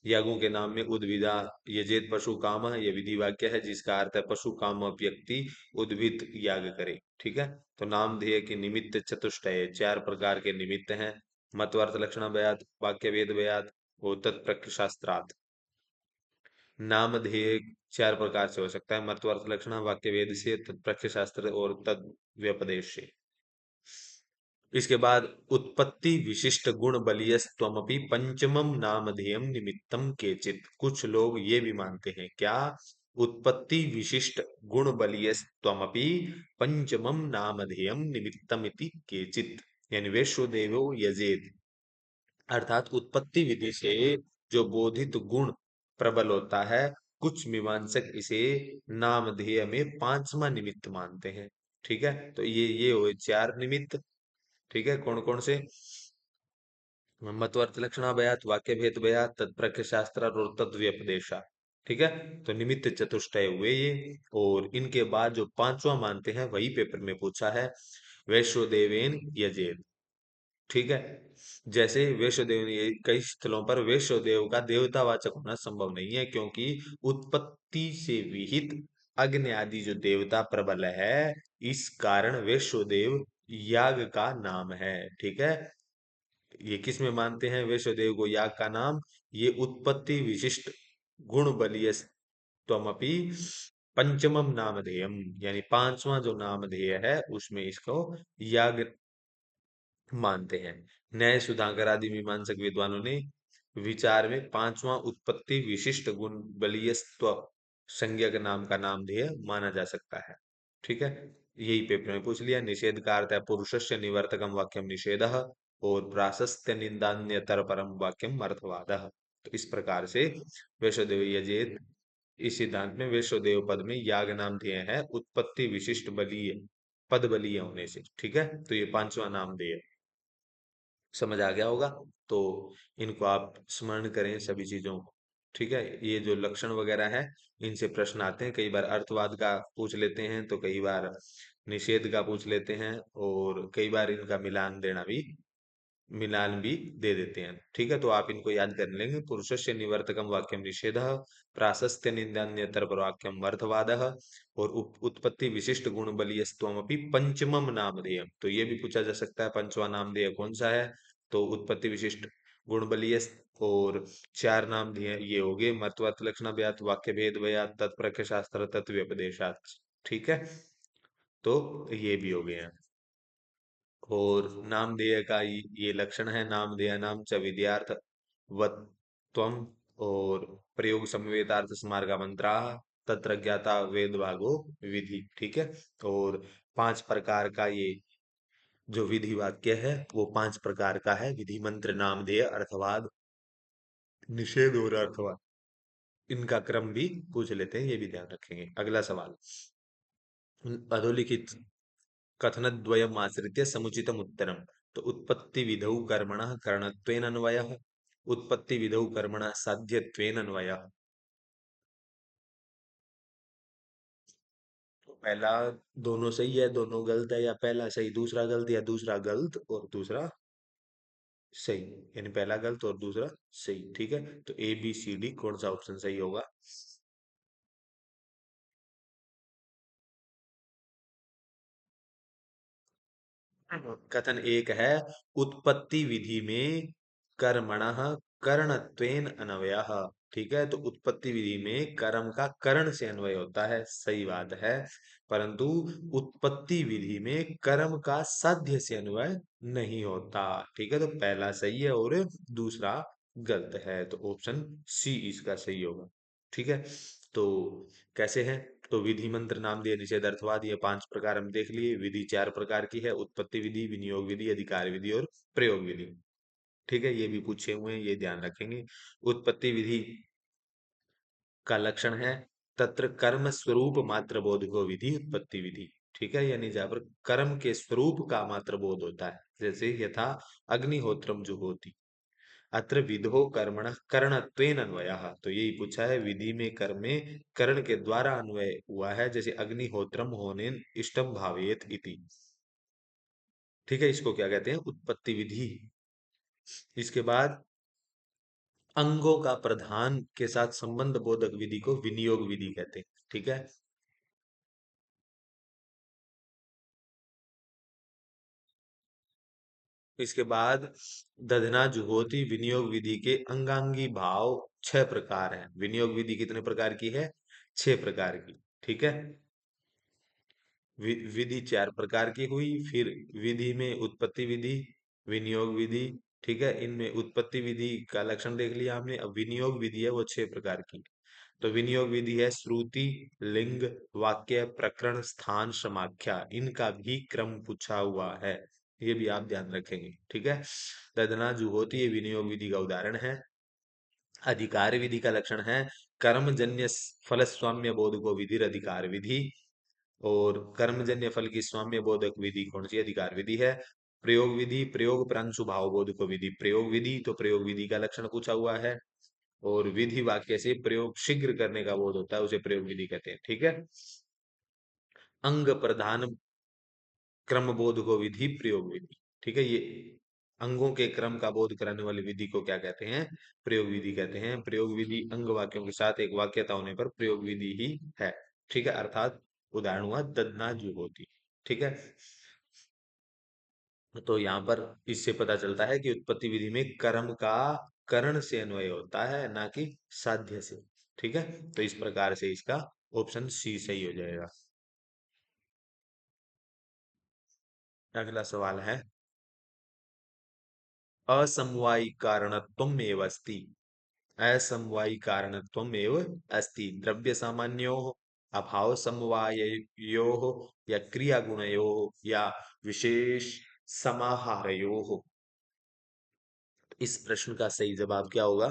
यागों के नाम में उद्भिदा यजेत पशु काम, यह विधि वाक्य है जिसका अर्थ है पशु काम व्यक्ति उद्भिद याग करे। ठीक है। तो नाम ध्येय के निमित्त चतुष्टय, चार प्रकार के निमित्त हैं। मतवर्थ लक्षण बयात, वाक्य वेद बयात और तत्प्रक शास्त्रार्थ। नामधेय चार प्रकार से हो सकता है, मतवर्थ लक्षण, वाक्य वेद से, तत्प्रख्य शास्त्र और तद व्यपदेश से। इसके बाद उत्पत्ति विशिष्ट गुण बलियस त्वमपि पंचमम नामधेयम निमित्तम केचित। कुछ लोग ये भी मानते हैं क्या, उत्पत्ति विशिष्ट गुण बलियस त्वमपि पंचमम नामधेयम निमित्तम इति केचित, यानी वैश्वदेवो यजेत, अर्थात उत्पत्ति विधि से जो बोधित गुण प्रबल होता है, कुछ मीमांसक इसे नामधेय में पांचवा निमित्त मानते हैं। ठीक है। तो ये हुए चार निमित्त। ठीक है। कौन कौन से, मत्वर्थ लक्षणा बयात, वाक्य भेद बयात, तत्प्रख्य शास्त्र और तद्व्यपदेशा। ठीक है। तो निमित्त चतुष्टय हुए ये। और इनके बाद जो पांचवा मानते हैं वही पेपर में पूछा है, वैश्वदेवेन यजेत। ठीक है। जैसे वैश्वदेव, ये कई स्थलों पर वैश्वदेव का देवतावाचक होना संभव नहीं है, क्योंकि उत्पत्ति से विहित अग्नि आदि जो देवता प्रबल है, इस कारण वैश्वदेव याग का नाम है। ठीक है। ये किस में मानते हैं वैश्वदेव को याग का नाम, ये उत्पत्ति विशिष्ट गुण बलीय त्वमपि पंचमम नामधेयम, यानी पांचवा जो नामधेय है उसमें इसको याग मानते हैं। न्याय सुधाकर आदि मीमांसक विद्वानों ने विचार में पांचवा उत्पत्ति विशिष्ट गुण बलियस्त्व संज्ञक नाम का नामधेय माना जा सकता है। ठीक है। यही पेपर में पूछ लिया। निषेध का अर्थ है पुरुषस्य निवर्तकम वाक्यम निषेध, और प्राशस्त्य निंदान्यतर परम वाक्यम अर्थवाद। तो इस प्रकार से वैश्वदेव यजेत, इस सिद्धांत में वैश्वदेव पद में याग नाम ध्येय है उत्पत्ति विशिष्ट बलीय, पद बलीय होने से। ठीक है। तो ये पांचवा नाम ध्येय समझ आ गया होगा। तो इनको आप स्मरण करें सभी चीजों को। ठीक है। ये जो लक्षण वगैरह है, इनसे प्रश्न आते हैं, कई बार अर्थवाद का पूछ लेते हैं, तो कई बार निषेध का पूछ लेते हैं, और कई बार इनका मिलान भी दे देते हैं। ठीक है। तो आप इनको याद कर लेंगे, पुरुषस्य निवर्तकम वाक्यम निषेध, प्राशस्त्य निंदान्यतर पर वाक्यम अर्थवाद, और उत्पत्ति विशिष्ट गुण बलियस्त्वमपि पंचमम नामधेयम। तो ये भी पूछा जा सकता है पंचवा नामधेय कौन सा है, तो उत्पत्ति विशिष्ट गुण बलिय। और चार नाम दिए ये हो गए, मत्वर्थ लक्षण व्यात, वाक्य भेद व्यात, तत्प्रख्य शास्त्र, तत्व उपदेशात। ठीक है। तो ये भी हो गए हैं। और नामधेय का ये लक्षण है, नामधेय नाम च विद्यार्थ वत्वम, और प्रयोग समवेतार्थ स्मारका मंत्रा, तत्र ज्ञाता वेद भागो विधि। ठीक है। और पांच प्रकार का ये जो विधि वाक्य है वो पांच प्रकार का है, विधि मंत्र नामधेय अर्थवाद निषेध और अर्थवाद। इनका क्रम भी पूछ लेते हैं, ये भी ध्यान रखेंगे। अगला सवाल, अधोलिखित कथनद्वयम् आश्रित्य समुचितम् उत्तरम्। तो उत्पत्ति विधौ कर्मणः करणत्वेन अन्वयः, उत्पत्ति विधौ कर्मणः साध्यत्वेन अन्वयः। तो पहला दोनों सही है, दोनों गलत है, या पहला सही दूसरा गलत, या दूसरा गलत और दूसरा सही, यानी पहला गलत और दूसरा सही। ठीक है। तो ए बी सी डी कौन सा ऑप्शन सही होगा। कथन एक है, उत्पत्ति विधि में कर्मणः करणत्वेन अन्वयः। ठीक है। तो उत्पत्ति विधि में कर्म का करण से अन्वय होता है, सही बात है। परंतु उत्पत्ति विधि में कर्म का साध्य से अन्वय नहीं होता। ठीक है। तो पहला सही है और दूसरा गलत है, तो ऑप्शन सी इसका सही होगा। ठीक है। तो कैसे है, तो विधि मंत्र नाम दिए, निषेध अर्थवाद, ये पांच प्रकार हम देख लिए। विधि चार प्रकार की है, उत्पत्ति विधि, विनियोग विधि, अधिकार विधि और प्रयोग विधि। ठीक है। ये भी पूछे हुए हैं, ये ध्यान रखेंगे। उत्पत्ति विधि का लक्षण है, तत्र कर्म स्वरूप मात्र बोध को विधि उत्पत्ति विधि। ठीक है। यानी जहाँ पर कर्म के स्वरूप का मात्र बोध होता है, जैसे यथा अग्निहोत्रम जुहोति, अत्र विधो कर्मण करणत्वेन अन्वयः। तो यही पूछा है, विधि में कर्म में करण के द्वारा अन्वय हुआ है, जैसे अग्निहोत्रम होने इष्टम भावेत इति। ठीक है, इसको क्या कहते हैं? उत्पत्ति विधि। इसके बाद अंगों का प्रधान के साथ संबंध बोधक विधि को विनियोग विधि कहते हैं। ठीक है। इसके बाद दधना जुहोती विनियोग विधि के अंगांगी भाव 6 प्रकार हैं। विनियोग विधि कितने प्रकार की है? 6 प्रकार की। ठीक है। विधि 4 प्रकार की हुई। फिर विधि में उत्पत्ति विधि, विनियोग विधि। ठीक है, इनमें उत्पत्ति विधि का लक्षण देख लिया हमने। अब विनियोग विधि है वो 6 प्रकार की। तो विनियोग विधि है श्रुति, लिंग, वाक्य, प्रकरण, स्थान, समाख्या। इनका भी क्रम पूछा हुआ है, ये भी आप ध्यान रखेंगे। ठीक है। तदना जुहोती ये विनियोग विधि का उदाहरण है। अधिकार विधि का लक्षण है कर्मजन्य फल स्वाम्य बोध को विधि अधिकार विधि। और कर्मजन्य फल की स्वाम्य बोधक विधि कौन सी? अधिकार विधि है। प्रयोग विधि प्रयोग प्रांशु भाव बोध को विधि प्रयोग विधि, तो प्रयोग विधि का लक्षण पूछा हुआ है। और विधि वाक्य से प्रयोग शीघ्र करने का बोध होता है, उसे प्रयोग विधि कहते हैं। ठीक है। अंग प्रधान क्रम बोध को विधि प्रयोग विधि। ठीक है, ये अंगों के क्रम का बोध कराने वाली विधि को क्या कहते हैं? प्रयोग विधि कहते हैं। प्रयोग विधि अंग वाक्यों के साथ एक वाक्यता होने पर प्रयोग विधि ही है। ठीक है, अर्थात उदाहरण हुआ ददना जुहोती। ठीक है। तो यहाँ पर इससे पता चलता है कि उत्पत्ति विधि में कर्म का करण से अन्वय होता है, ना कि साध्य से। ठीक है। तो इस प्रकार से इसका ऑप्शन सी सही हो जाएगा। अगला सवाल है असमवायी कारणत्वमेव अस्ति। असमवायी कारणत्वमेव अस्ति द्रव्य सामान्योः, अभाव समवाययोः, या क्रिया गुणयोः, या विशेष समाहारयोः। इस प्रश्न का सही जवाब क्या होगा?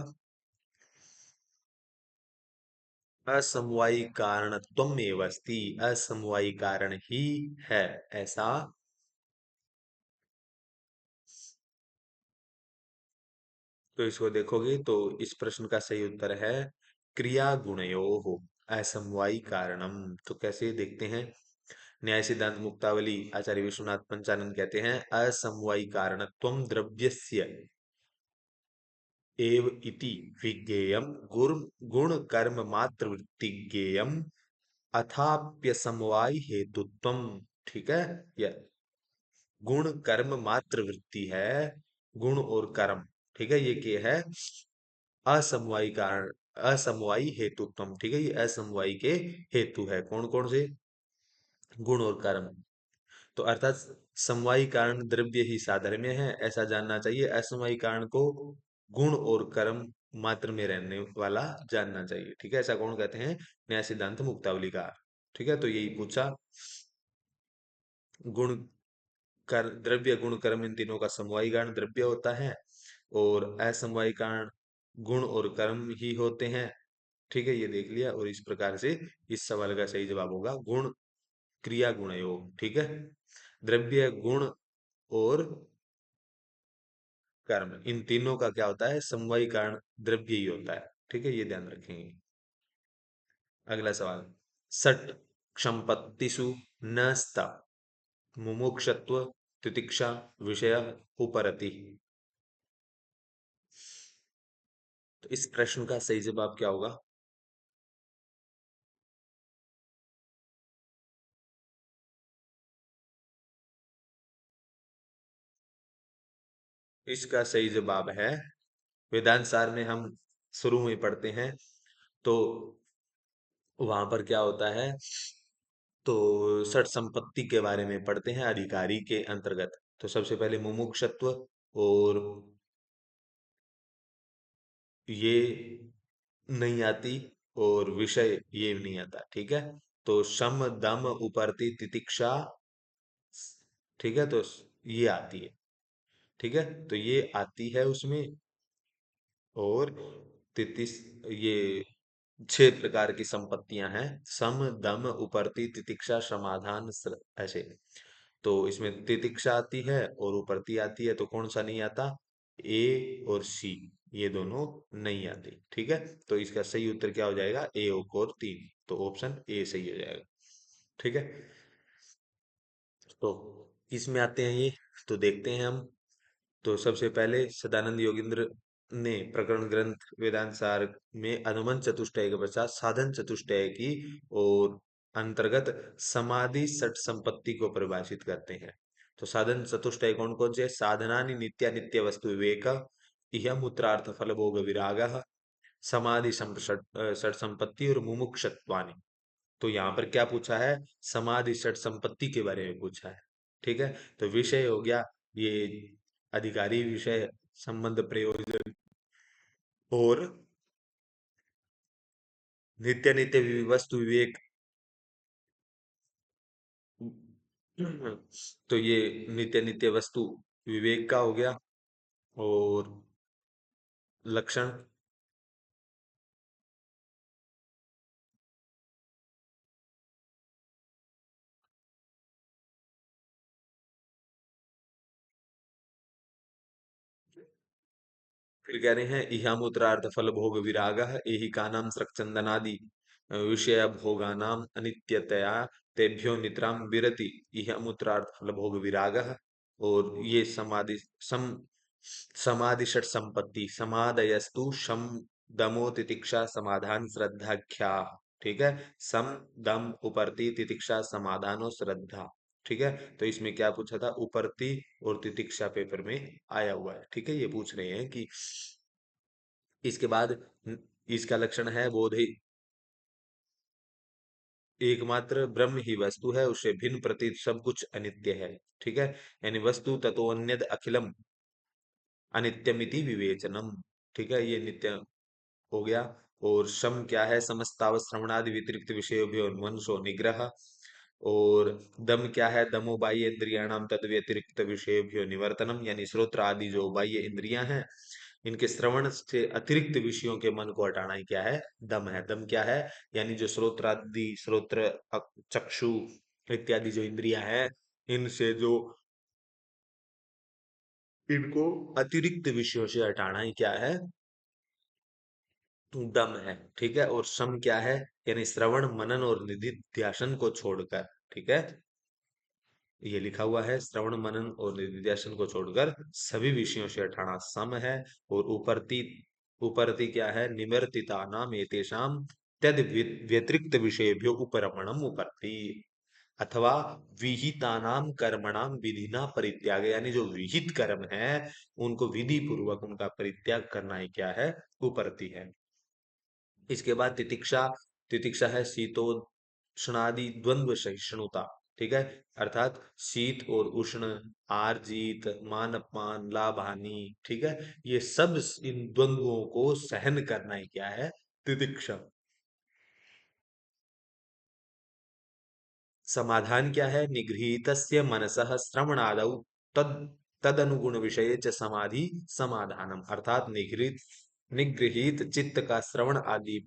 असमवायी कारणत्वमेव अस्ति, असमवायी कारण ही है ऐसा। तो इसको देखोगे तो इस प्रश्न का सही उत्तर है क्रिया गुणयोः असमवायी कारणम। तो कैसे देखते हैं? न्याय सिद्धांत मुक्तावली आचार्य विश्वनाथ पंचानन कहते हैं असमवायी कारणत्वं द्रव्यस्य एव इति विज्ञेयम गुण कर्म मात्र वृत्ति ज्ञेयम अथाप्य समवाय हेतुत्वम। ठीक है। यह गुण कर्म मात्र वृत्ति है, गुण और कर्म। ठीक है, ये क्या है? असमवायी कारण, असमवायी हेतुत्वम। ठीक है, ये असमवायी के हेतु है। कौन कौन से? गुण और कर्म। तो अर्थात समवायी कारण द्रव्य ही साधर्म्य है, ऐसा जानना चाहिए। असमवायी कारण को गुण और कर्म मात्र में रहने वाला जानना चाहिए। ठीक है, ऐसा कौन कहते हैं? न्याय सिद्धांत मुक्तावलीकार। ठीक है, तो यही पूछा। गुण कर द्रव्य गुण कर्म इन तीनों का समवायी कारण द्रव्य होता है, और असमवायी कारण गुण और कर्म ही होते हैं। ठीक है, ये देख लिया। और इस प्रकार से इस सवाल का सही जवाब होगा गुण क्रिया गुण योग। ठीक है। द्रव्य गुण और कर्म इन तीनों का क्या होता है? समवायी कारण द्रव्य ही होता है। ठीक है, ये ध्यान रखेंगे। अगला सवाल सट क्षमपत्तिषु न स्त मुमुक्षत्व तितिक्षा विषय उपरति। तो इस प्रश्न का सही जवाब क्या होगा? इसका सही जवाब है वेदांत सार में हम शुरू में पढ़ते हैं, तो वहां पर क्या होता है? तो षट संपत्ति के बारे में पढ़ते हैं अधिकारी के अंतर्गत। तो सबसे पहले मुमुक्षत्व, और ये नहीं आती, और विषय ये नहीं आता। ठीक है। तो शम दम उपर्ति तितिक्षा। ठीक है, तो ये आती है। ठीक है, तो ये आती है उसमें। और तितिस ये 6 प्रकार की संपत्तियां हैं। सम दम उपर्ति तितिक्षा समाधान ऐसे। तो इसमें तितिक्षा आती है और उपरती आती है, तो कौन सा नहीं आता? ए और सी, ये दोनों नहीं आती। ठीक है, तो इसका सही उत्तर क्या हो जाएगा? ए और 3। तो ऑप्शन ए सही हो जाएगा। ठीक है। तो किस में आते हैं ये, तो देखते हैं हम। तो सबसे पहले सदानंद योगींद्र ने प्रकरण ग्रंथ वेदांत सार में अनुमान चतुष्टय के पश्चात साधन चतुष्टय की और अंतर्गत समाधि सट संपत्ति को परिभाषित करते हैं। तो साधन चतुष्टय कौन कौन से? साधनानि नित्य वस्तु विवेक, इह मूत्रार्थ फल भोग विराग, समाधि षट संपत्ति और मुमुक्षत्वानि। तो यहाँ पर क्या पूछा है? समाधि षट संपत्ति के बारे में पूछा है। ठीक है, तो विषय हो गया ये अधिकारी विषय, संबंध प्रयोजन और नित्य नित्य वस्तु विवेक। तो ये नित्य नित्य वस्तु विवेक का हो गया। और लक्षण, फिर कह रहे हैं इहामुत्रार्थ फल भोग विराग, एहि का नाम सृक्चंदनादि विषय भोगानाम अनित्यतया तेभ्यो निद्राम विरति, इहामुत्रार्थ फल भोग विराग। और ये समाधि सम समाधि षट संपत्ति, समादयस्तु शम दमो तितिक्षा समाधान श्रद्धाख्या। ठीक है, सम दम उपरति तितिक्षा समाधान और श्रद्धा। ठीक है, तो इसमें क्या पूछा था? उपरति और तितिक्षा पेपर में आया हुआ है। ठीक है, ये पूछ रहे हैं कि इसके बाद इसका लक्षण है बोध ही एकमात्र ब्रह्म ही वस्तु है, उससे भिन्न प्रतीत सब कुछ अनित्य है। ठीक है, यानी वस्तु तत्व अन्यद अखिलम अनित्यमिति विवेचनम। ठीक है, ये नित्य हो गया। और शम क्या है? समस्ताव श्रवणादि व्यतिरिक्त विषयों मनसो निग्रह। और दम क्या है? दमो बाह्य इंद्रियाणाम तद व्यतिरिक्त विषयों निवर्तनम, यानी श्रोत्र आदि जो बाह्य इंद्रियां हैं, इनके श्रवण से अतिरिक्त विषयों के मन को हटाना ही क्या है? दम है। दम क्या है? यानी जो श्रोत्र आदि, श्रोत्र चक्षु इत्यादि जो इंद्रियां हैं, इनसे जो इनको अतिरिक्त विषयों से हटाना ही क्या है? दम है। ठीक है, और सम क्या है? यानी श्रवण मनन और निधिध्यासन को छोड़कर। ठीक है, ये लिखा हुआ है, श्रवण मनन और निधिध्यासन को छोड़कर सभी विषयों से हटाना सम है। और उपरति, उपरति क्या है? निवर्तिता नाम एतेषाम तद व्यतिरिक्त विषयेभ्यो उपरमणम उपरति, अथवा विहितानाम कर्मणाम विधिना परित्याग, यानी जो विहित कर्म है उनको विधि पूर्वक उनका परित्याग करना ही क्या है? उपरति है। इसके बाद तितिक्षा, तितिक्षा है शीतोष्णादि द्वंद्व सहिष्णुता। ठीक है, अर्थात शीत और उष्ण, आर जीत, मान अपमान, लाभ हानि। ठीक है, ये सब इन द्वंद्वों को सहन करना ही क्या है? तितिक्षा। समाधान क्या है? निगृहीतस्य मनसः श्रवणादौ तद तदनुगुण विषये च समाधि समाधानम, अर्थात निगृहित निगृहीत चित्त का श्रवण आदि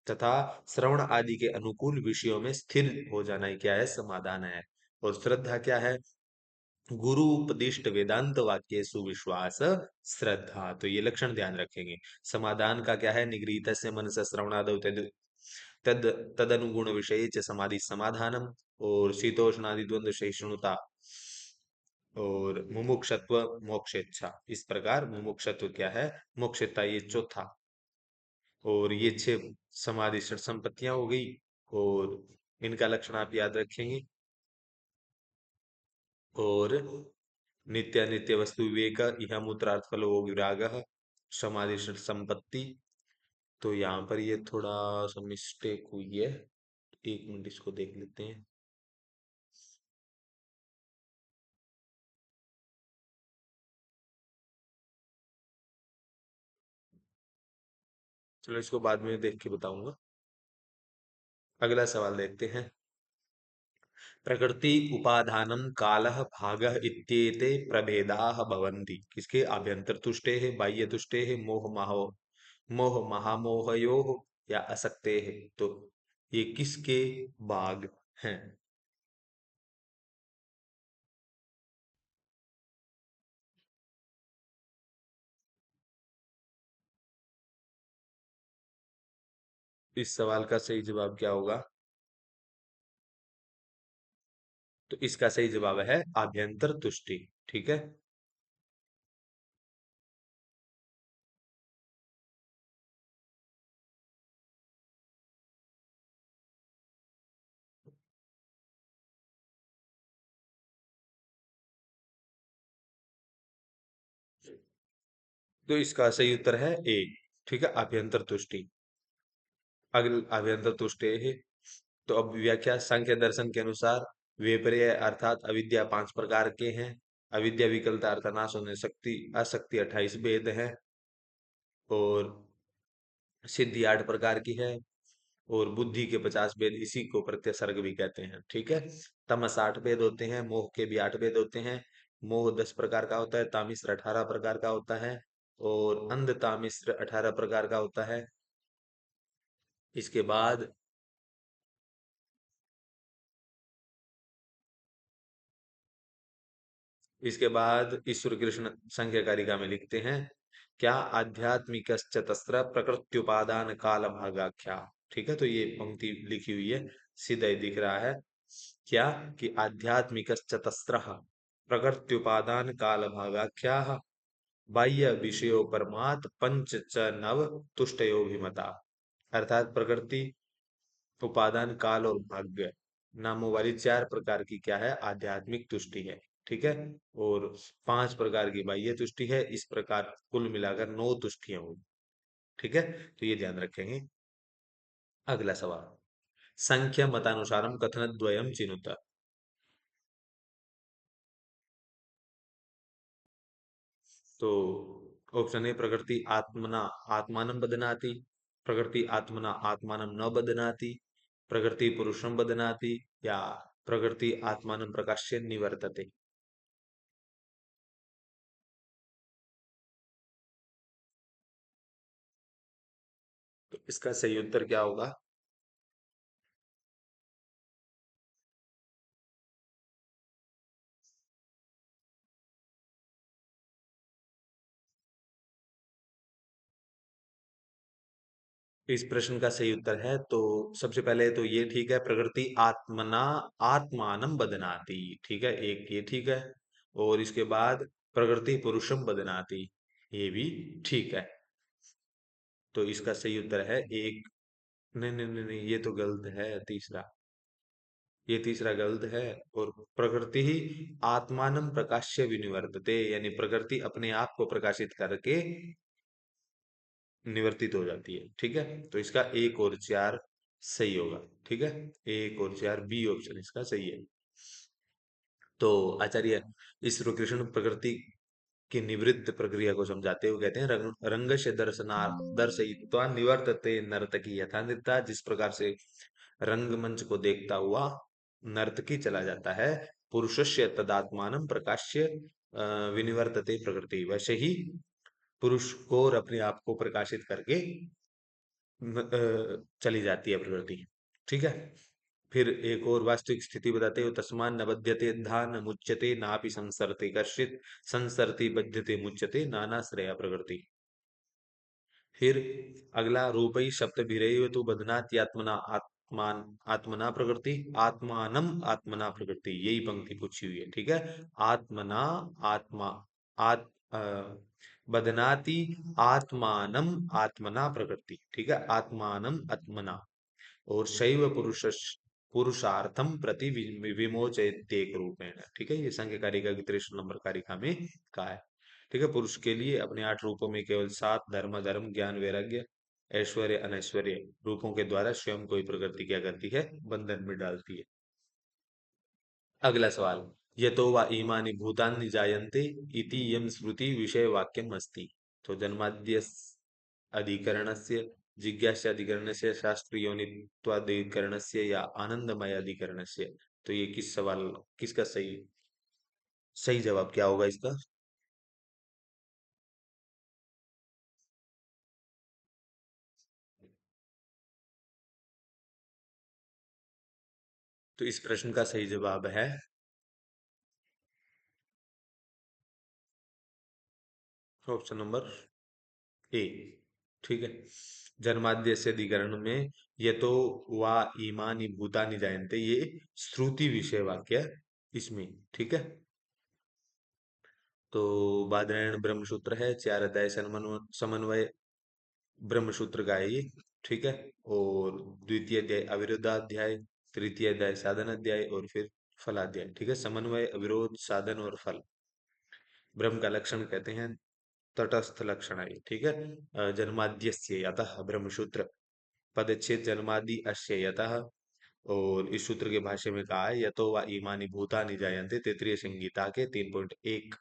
तथा श्रवण आदि के अनुकूल विषयों में स्थिर हो जाना ही क्या है? समाधान है। और श्रद्धा क्या है? गुरु उपदिष्ट वेदांत वाक्य सुविश्वास श्रद्धा। तो ये लक्षण ध्यान रखेंगे। समाधान का क्या है? निगृहीत से मन से श्रवणादौ तद तद तदनुगुण विषय च समाधि समाधानम। और शीतोष्णादि द्वंद्व सहिष्णुता और मुमुक्षत्व मोक्षेच्छा। इस प्रकार मुमुक्षत्व क्या है? मोक्षता, ये चौथा। और ये छह समाधि षट संपत्तियां हो गई। और इनका लक्षण आप याद रखेंगे। और नित्य नित्य वस्तु विवेक, यह मूत्रार्थ फल वो विराग, समाधि षट संपत्ति। तो यहाँ पर ये थोड़ा सा मिस्टेक हुई है, एक मिनट इसको देख लेते हैं। चलो इसको बाद में देख के बताऊंगा। अगला सवाल देखते हैं। प्रकृति उपादानम कालः भागः इत्येते प्रभेदाः भवन्ति, किसके? आभ्यंतर तुष्टे है, बाह्य तुष्टे है, मोह महामोहयोः या असक्ते है। तो ये किसके भाग हैं? इस सवाल का सही जवाब क्या होगा? तो इसका सही जवाब है आभ्यंतर तुष्टि। ठीक है। तो इसका सही उत्तर है ए। ठीक है, आभ्यंतर तुष्टि। अगले अभ्यंतर तुष्टि है। तो अब व्याख्या, सांख्य दर्शन के अनुसार विपर्य अर्थात अविद्या 5 प्रकार के हैं। अविद्या विकलता अर्थ नाश होने शक्ति अशक्ति 28 भेद है। और सिद्धि 8 प्रकार की है। और बुद्धि के 50 भेद, इसी को प्रत्यसर्ग भी कहते हैं। ठीक है। तमस 8 भेद होते हैं, मोह के भी 8 भेद होते हैं। मोह 10 प्रकार का होता है, तामिश्र 18 प्रकार का होता है। और अंध तामिश्र 18 प्रकार का होता है। इसके बाद ईश्वर कृष्ण संख्या कारिका में लिखते हैं, क्या आध्यात्मिक चतस्र प्रकृत्युपादान काल भागाख्या। ठीक है, तो ये पंक्ति लिखी हुई है, सीधा ही दिख रहा है। क्या कि आध्यात्मिक चतस्र प्रकृत्युपादान काल भागाख्या बाह्य विषयो परमात् पंच च नव तुष्टयो विमता। अर्थात प्रकृति, उपादान, काल और भाग्य नामों वाली 4 प्रकार की क्या है, आध्यात्मिक तुष्टि है। ठीक है। और 5 प्रकार की बाह्य तुष्टि है। इस प्रकार कुल मिलाकर 9 तुष्टियां हुई। ठीक है, तो ये ध्यान रखेंगे। अगला सवाल, संख्या मतानुसारम कथन द्वयम चिनुत। तो ऑप्शन ए, प्रकृति आत्मना आत्मानं बदनाति। प्रकृति आत्मना आत्मानं न बदनाति। प्रकृति पुरुषं बदनाति। या प्रकृति आत्मानं प्रकाश्य निवर्तते। तो इसका सही उत्तर क्या होगा? इस प्रश्न का सही उत्तर है, तो सबसे पहले तो ये ठीक है, प्रकृति आत्मना आत्मानं बदनाति। ठीक है, एक ये ठीक है। और इसके बाद प्रकृति पुरुषम बदनाति, ये भी ठीक है। तो इसका सही उत्तर है एक। नहीं नहीं नहीं नहीं, ये तो गलत है तीसरा। ये तीसरा गलत है। और प्रकृति ही आत्मानं प्रकाश्य विनिवर्तते, यानी प्रकृति अपने आप को प्रकाशित करके निवर्तित हो जाती है। ठीक है, तो इसका 1 और 4 सही होगा। ठीक है, 1 और 4 बी ऑप्शन इसका सही है। तो आचार्य इस कृष्ण प्रकृति की निवृत्त प्रक्रिया को समझाते हुए कहते हैं, रंग से दर्शयित्वा निवर्तते नर्तकी यथा नृत्या। जिस प्रकार से रंगमंच को देखता हुआ नर्तकी चला जाता है, पुरुषस्य तदात्मानं प्रकाश्य विनिवर्तते प्रकृति, वैसे ही पुरुष को और अपने आप को प्रकाशित करके चली जाती है प्रकृति। ठीक है। फिर एक और वास्तविक स्थिति बताते हो, तस्मान न बध्यते धा न मुच्यते नापि संसरते कर्षित संसरति बध्यते मुच्यते नाना श्रेया प्रकृति। फिर अगला, रूपई शब्द भिरेव तो बदनाति आत्मना आत्मान आत्मना प्रकृति आत्मानम आत्मना प्रकृति, यही पंक्ति पूछी हुई है। ठीक है, आत्मना आत्मा आत अ, बदनाति आत्मानम आत्मना प्रकृति। ठीक है, आत्मानम आत्मना। और शैव पुरुष पुरुषार्थम प्रति विमोचयते एक रूपेण। ठीक है, ये संघ कारिका की 63 नंबर कारिका में कहा है। ठीक है, पुरुष के लिए अपने 8 रूपों में केवल 7 धर्म धर्म ज्ञान वैराग्य ऐश्वर्य अनैश्वर्य रूपों के द्वारा स्वयं को ही प्रकृति क्या करती है, बंधन में डालती है। अगला सवाल, यतो वा इमानि भूतानि जायन्ते इति यम श्रुति विषय वाक्यम अस्ति। तो जन्माद्य अधिकरणस्य, जिज्ञासा अधिकरणस्य, शास्त्रीयोनित्वाधिकरणस्य या आनंदमय अधिकरणस्य। तो ये किस सवाल, किसका सही सही जवाब क्या होगा इसका? तो इस प्रश्न का सही जवाब है ऑप्शन नंबर ए। ठीक है, जन्माद्य से अधिकरण में ये तो वा ईमानी भूतानि जायन्ते, ये श्रुति विषय वाक्य है। इसमें। ठीक है। तो बादरायण ब्रह्मसूत्र है, 4 अध्याय समन्वय ब्रह्मसूत्र का है ये। ठीक है। और द्वितीय अध्याय अविरोधाध्याय, तृतीय अध्याय साधन अध्याय और फिर फलाध्याय। ठीक है। समन्वय, अविरोध, साधन और फल। ब्रह्म का लक्षण कहते हैं तटस्थ लक्षण है। ठीक है। जन्माद्यस्य यतः ब्रह्मसूत्र, पदच्छेद जन्मादि अस्य यतः। और इस सूत्र के भाष्य में कहा है यतो वा इमानि भूतानि जायन्ते, तैत्तिरीय संगीता के 3.1।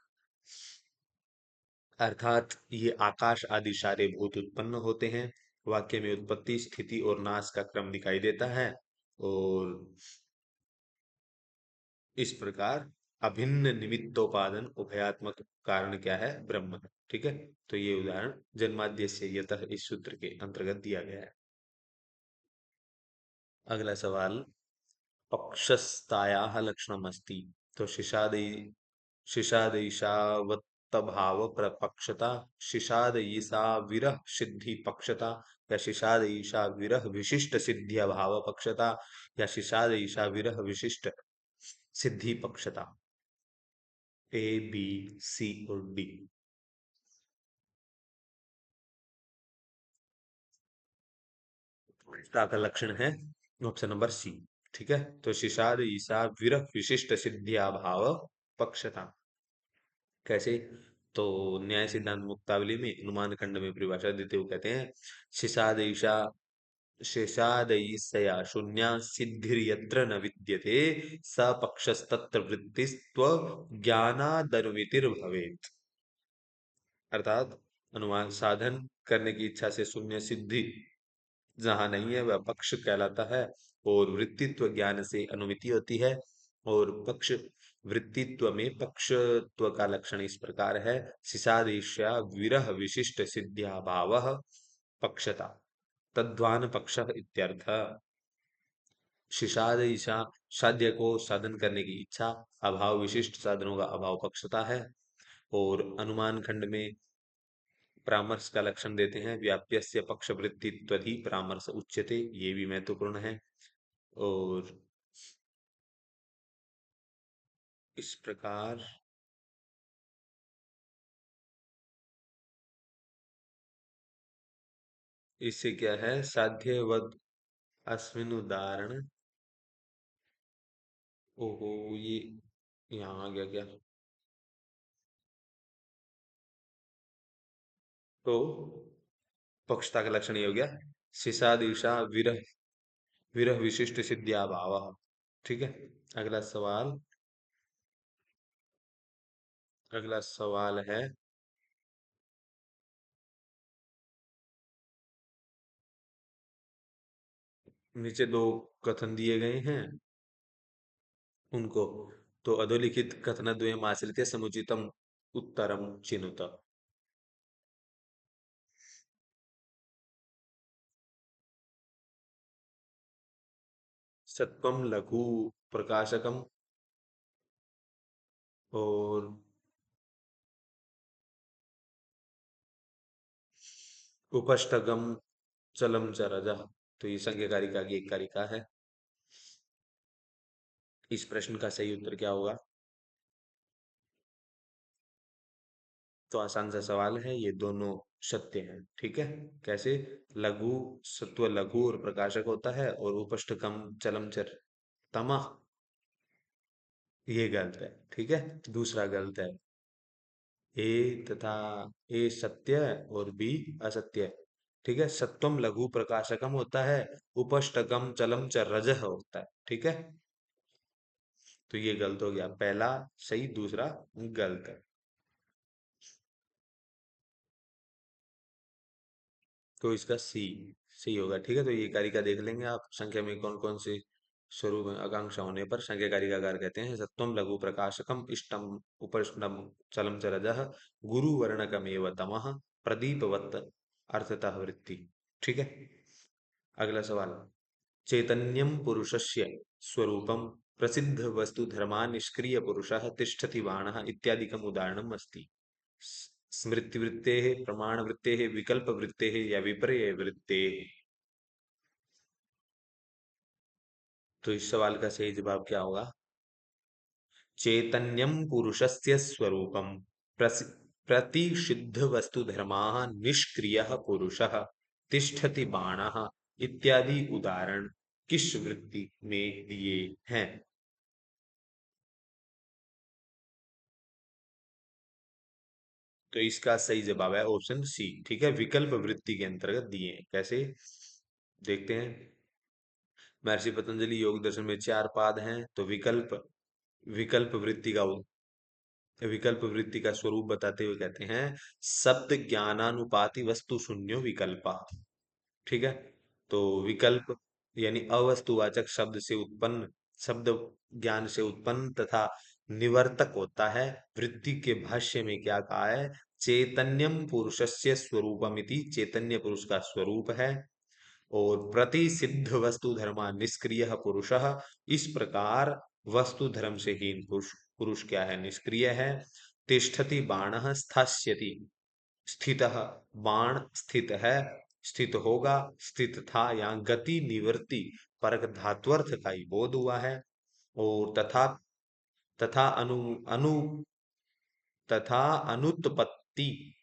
अर्थात ये आकाश आदि सारे भूत उत्पन्न होते हैं। वाक्य में उत्पत्ति, स्थिति और नाश का क्रम दिखाई देता है। और इस प्रकार अभिन्न निमित्तोपादन उभयात्मक कारण क्या है? ब्रह्म है। ठीक है। तो ये उदाहरण जन्माद्य से यतः इस सूत्र के अंतर्गत दिया गया है। अगला सवाल, पक्षस्तायाः लक्षणमस्ति। तो शिशादईशावत्तभाव प्रपक्षता, शिशादईशा विरह सिद्धि पक्षता, या शिशादईशा विरह विशिष्ट सिद्धि अभाव पक्षता, या शिशादईशा विरह विशिष्ट सिद्धि पक्षता। ए, बी, सी और डी। का लक्षण है ऑप्शन नंबर सी। ठीक है। तो शिशाद ईसा विरह विशिष्ट सिद्धिया भाव पक्षता। कैसे? तो न्याय सिद्धांत मुक्तावली में अनुमान खंड में परिभाषा देते हुए कहते हैं, शिशाद ईशा शेषादयिसया शून्या सिद्धिर्यत्र न विद्यते, स पक्षस्तत्र वृत्तिस्त्व ज्ञानादनुमितिर्भवेत्। अर्थात अनुमान साधन करने की इच्छा से शून्य सिद्धि जहां नहीं है वह पक्ष कहलाता है। और वृत्तित्व ज्ञान से अनुमिति होती है। और पक्ष वृत्तित्व में पक्षत्व का लक्षण इस प्रकार है, सिसादेश्या विरह विशिष्ट सिद्ध्या भाव पक्षता, तद्वान पक्ष इत्यर्थ। शिषाद ईशा साध्य को साधन करने की इच्छा, अभाव विशिष्ट साधनों का अभाव पक्षता है। और अनुमान खंड में परामर्श का लक्षण देते हैं, व्याप्यस्य पक्ष वृत्तित्वधि परामर्श उच्यते। ये भी महत्वपूर्ण है। और इस प्रकार इससे क्या है, साध्यवद अस्मिन उदाहरण। ओहो, ये यहाँ आ गया क्या? तो पक्षता का लक्षण ये हो गया, शिशादिशा विरह विरह विशिष्ट सिद्ध्या भाव। ठीक है। अगला सवाल, अगला सवाल है, नीचे दो कथन दिए गए हैं उनको। तो अधोलिखित कथनद्वयम् आश्रित्य समुचितम उत्तरम चिनुत। सत्वम लघु प्रकाशकम और उपष्टगम चलम चरजः। तो ये संज्ञा कारिका की एक कारिका है। इस प्रश्न का सही उत्तर क्या होगा? तो आसान सा सवाल है, ये दोनों सत्य हैं। ठीक है। कैसे? लघु सत्व लघु और प्रकाशक होता है, और उपष्टकम चलम चर तमः, ये गलत है। ठीक है। दूसरा गलत है। ए तथा ए सत्य है और बी असत्य है। ठीक है। सत्वम लघु प्रकाशकम होता है, उपष्टकम चलम च रजः होता है। ठीक है। तो ये गलत हो गया, पहला सही दूसरा गलत है। तो इसका सी सही होगा। ठीक है। तो ये कारिका देख लेंगे आप, संख्या में कौन कौन से स्वरूप में आकांक्षा होने पर संख्या कारिकाकार कहते हैं। सत्वम लघु प्रकाशकम इष्टम उपष्टम चलम च रजः गुरु वर्णकमेव तमः प्रदीपवत् अर्थतः वृत्ति। ठीक है। अगला सवाल, चैतन्यम पुरुषस्य स्वरूपम प्रसिद्ध वस्तु धर्मा निष्क्रिय पुरुषः तिष्ठति बाणः इत्यादिकम् उदाहरणम् अस्ति। स्मृतिवृत्तेः, प्रमाणवृत्तेः, विकल्पवृत्तेः या विपर्ययवृत्तेः। तो इस सवाल का सही जवाब क्या होगा? चैतन्यम पुरुषस्य स्वरूपम प्रसि- प्रतिषिद्ध वस्तु धर्माः निष्क्रियः पुरुषः तिष्ठति बाणः इत्यादि उदाहरण किस वृत्ति में दिए हैं? तो इसका सही जवाब है ऑप्शन सी। ठीक है, विकल्प वृत्ति के अंतर्गत दिए हैं। कैसे, देखते हैं। महर्षि पतंजलि योग दर्शन में चार पाद हैं, तो विकल्प वृत्ति का विकल्प वृत्ति का स्वरूप बताते हुए कहते हैं, शब्द ज्ञानानुपाति वस्तु शून्यो विकल्पा। ठीक है, तो विकल्प यानी अवस्तुवाचक शब्द से उत्पन्न, शब्द ज्ञान से उत्पन्न तथा निवर्तक होता है। वृत्ति के भाष्य में क्या कहा है? चैतन्यम पुरुषस्य स्वरूपमिति, चैतन्य पुरुष का स्वरूप है। और प्रतिसिद्ध वस्तु धर्मा निष्क्रिय पुरुष, इस प्रकार वस्तु धर्म से हीन पुरुष, पुरुष क्या है? निष्क्रिय है। तिष्ठति बाण स्थास्यति, स्थित, बाण स्थित है, स्थित होगा, स्थित था, यहाँ गति निवृत्ति परक धात्वर्थ का ही बोध हुआ है। और तथा अनु अनु तथा अनुत्पत्ति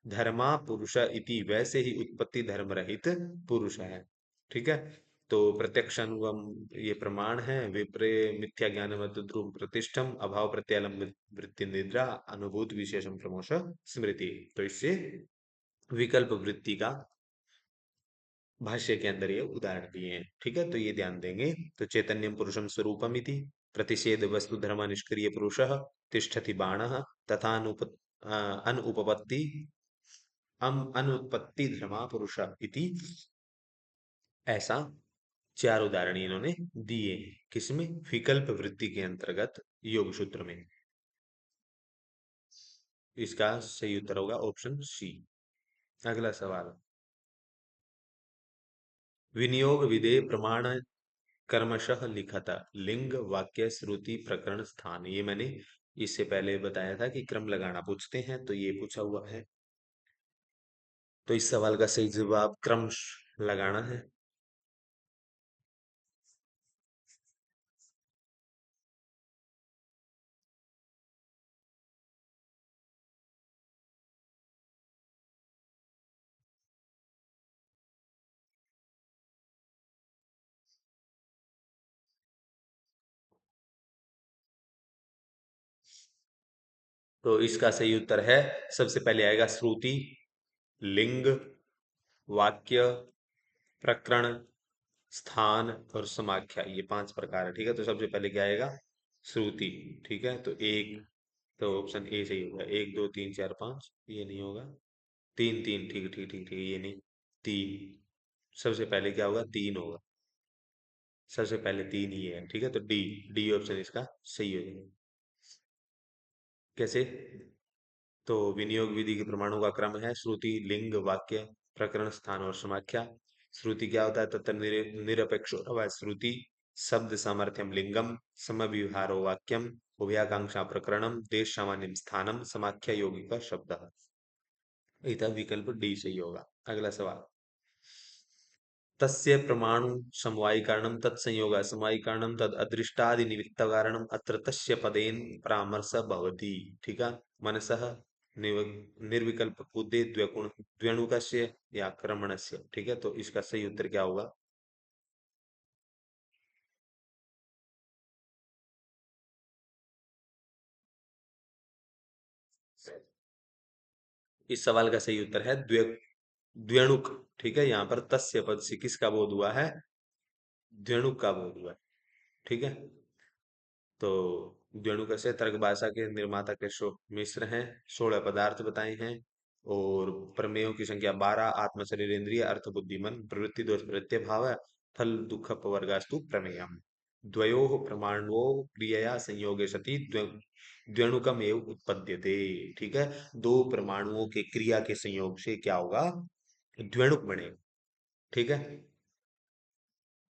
धर्मा पुरुष इति, वैसे ही उत्पत्ति धर्म रहित पुरुष है। ठीक है, तो प्रत्यक्ष अनुगम ये प्रमाण है। विप्रे मिथ्या ज्ञान मत ध्रुव प्रतिष्ठम अभाव प्रत्यालंब वृत्ति निद्रा अनुभूत विशेषम प्रमोश स्मृति। तो इससे विकल्प वृत्ति का भाष्य के अंदर ये उदाहरण दिए हैं। ठीक है, तो ये ध्यान देंगे। तो चैतन्यम पुरुषम स्वरूपम इति, प्रतिषेध वस्तु धर्म निष्क्रिय पुरुषः, तिष्ठति बाणः, तथा अनुपपत्ति अनुत्पत्ति धर्मा पुरुष इति, ऐसा चार उदाहरण इन्होंने दिए। किसमें? विकल्प वृत्ति के अंतर्गत योग सूत्र में। इसका सही उत्तर होगा ऑप्शन सी। अगला सवाल, विनियोग विधेय प्रमाण कर्मशः लिखत, लिंग वाक्य श्रुति प्रकरण स्थान। ये मैंने इससे पहले बताया था कि क्रम लगाना पूछते हैं, तो ये पूछा हुआ है। तो इस सवाल का सही जवाब क्रम लगाना है। तो इसका सही उत्तर है, सबसे पहले आएगा श्रुति, लिंग, वाक्य, प्रकरण, स्थान और समाख्या, ये पांच प्रकार है। ठीक है, तो सबसे पहले क्या आएगा? श्रुति। ठीक है, तो एक, तो ऑप्शन ए सही होगा। एक दो तीन चार पांच, ये नहीं होगा। तीन तीन, ठीक ठीक ठीक ठीक, ये नहीं। तीन, सबसे पहले क्या होगा? तीन होगा। सबसे पहले तीन ही है। ठीक है, तो डी, डी ऑप्शन इसका सही हो जाएगा। कैसे? तो विनियोग विधि के प्रमाणों का क्रम है श्रुति, लिंग, वाक्य, प्रकरण, स्थान और समाख्या। श्रुति क्या होता है? तत्र निरपेक्षो वा श्रुति, शब्द सामर्थ्यम लिंगम, समव्यवहारो वाक्यम, उभयाकांक्षा प्रकरणम, देश सामान्यम स्थानम, समाख्या योगी का शब्द। इतना विकल्प डी सही होगा। अगला सवाल, तस्य प्रमाणु समवायी कारणम तत्संयोग समवायी कारणम तद अदृष्टादि निमित्त कारणम अत्र तस्य पदेन परामर्श भवति। ठीक है, मनसः निर्विकल्प बुद्धि द्विगुण द्व्यणुकस्य या क्रमणस्य। ठीक है, तो इसका सही उत्तर क्या होगा? इस सवाल का सही उत्तर है द्व्यणुक। ठीक है, यहाँ पर तस्य पद से किसका बोध हुआ है? द्व्यणुक का बोध हुआ है। ठीक है, तो द्व्यणुक से तर्क भाषा के निर्माता कृष्ण मिश्र हैं। 16 पदार्थ बताए हैं। और प्रमेयों की संख्या 12, आत्म शरीर इंद्रिय अर्थ बुद्धि मन प्रवृत्ति दोष प्रत्यय भाव फल दुख अपवर्गास्तु प्रमेयम। द्वयोः प्रमाणों क्रियया संयोगे सति द्व्यणुकम एव उत्पद्यते। ठीक है, दो परमाणुओं के क्रिया के संयोग से क्या होगा? द्व्यणुक बनेगा। ठीक है,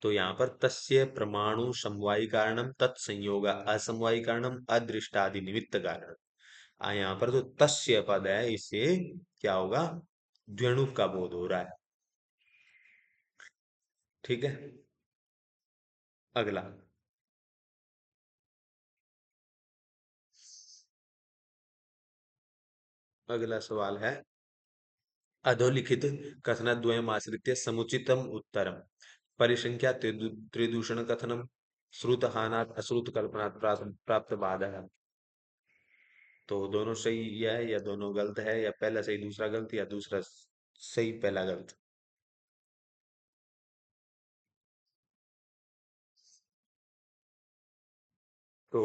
तो यहाँ पर तस्य प्रमाणु समवायी कारणम तत्संयोग असमवायी कारणम अदृष्टादि निमित्त कारण। यहाँ पर जो तस्य पद है, इससे क्या होगा? द्व्यणुक का बोध हो रहा है। ठीक है, अगला, अगला सवाल है, अधोलिखित कथनद्वयमाश्रित्य समुचितम उत्तरम। परिसंख्या त्रिदूषण कथनम, श्रुतहानात् अश्रुतकल्पनात् प्राप्त बाधः। तो दोनों सही है या दोनों गलत है, या पहला सही दूसरा गलत, या दूसरा सही पहला गलत? तो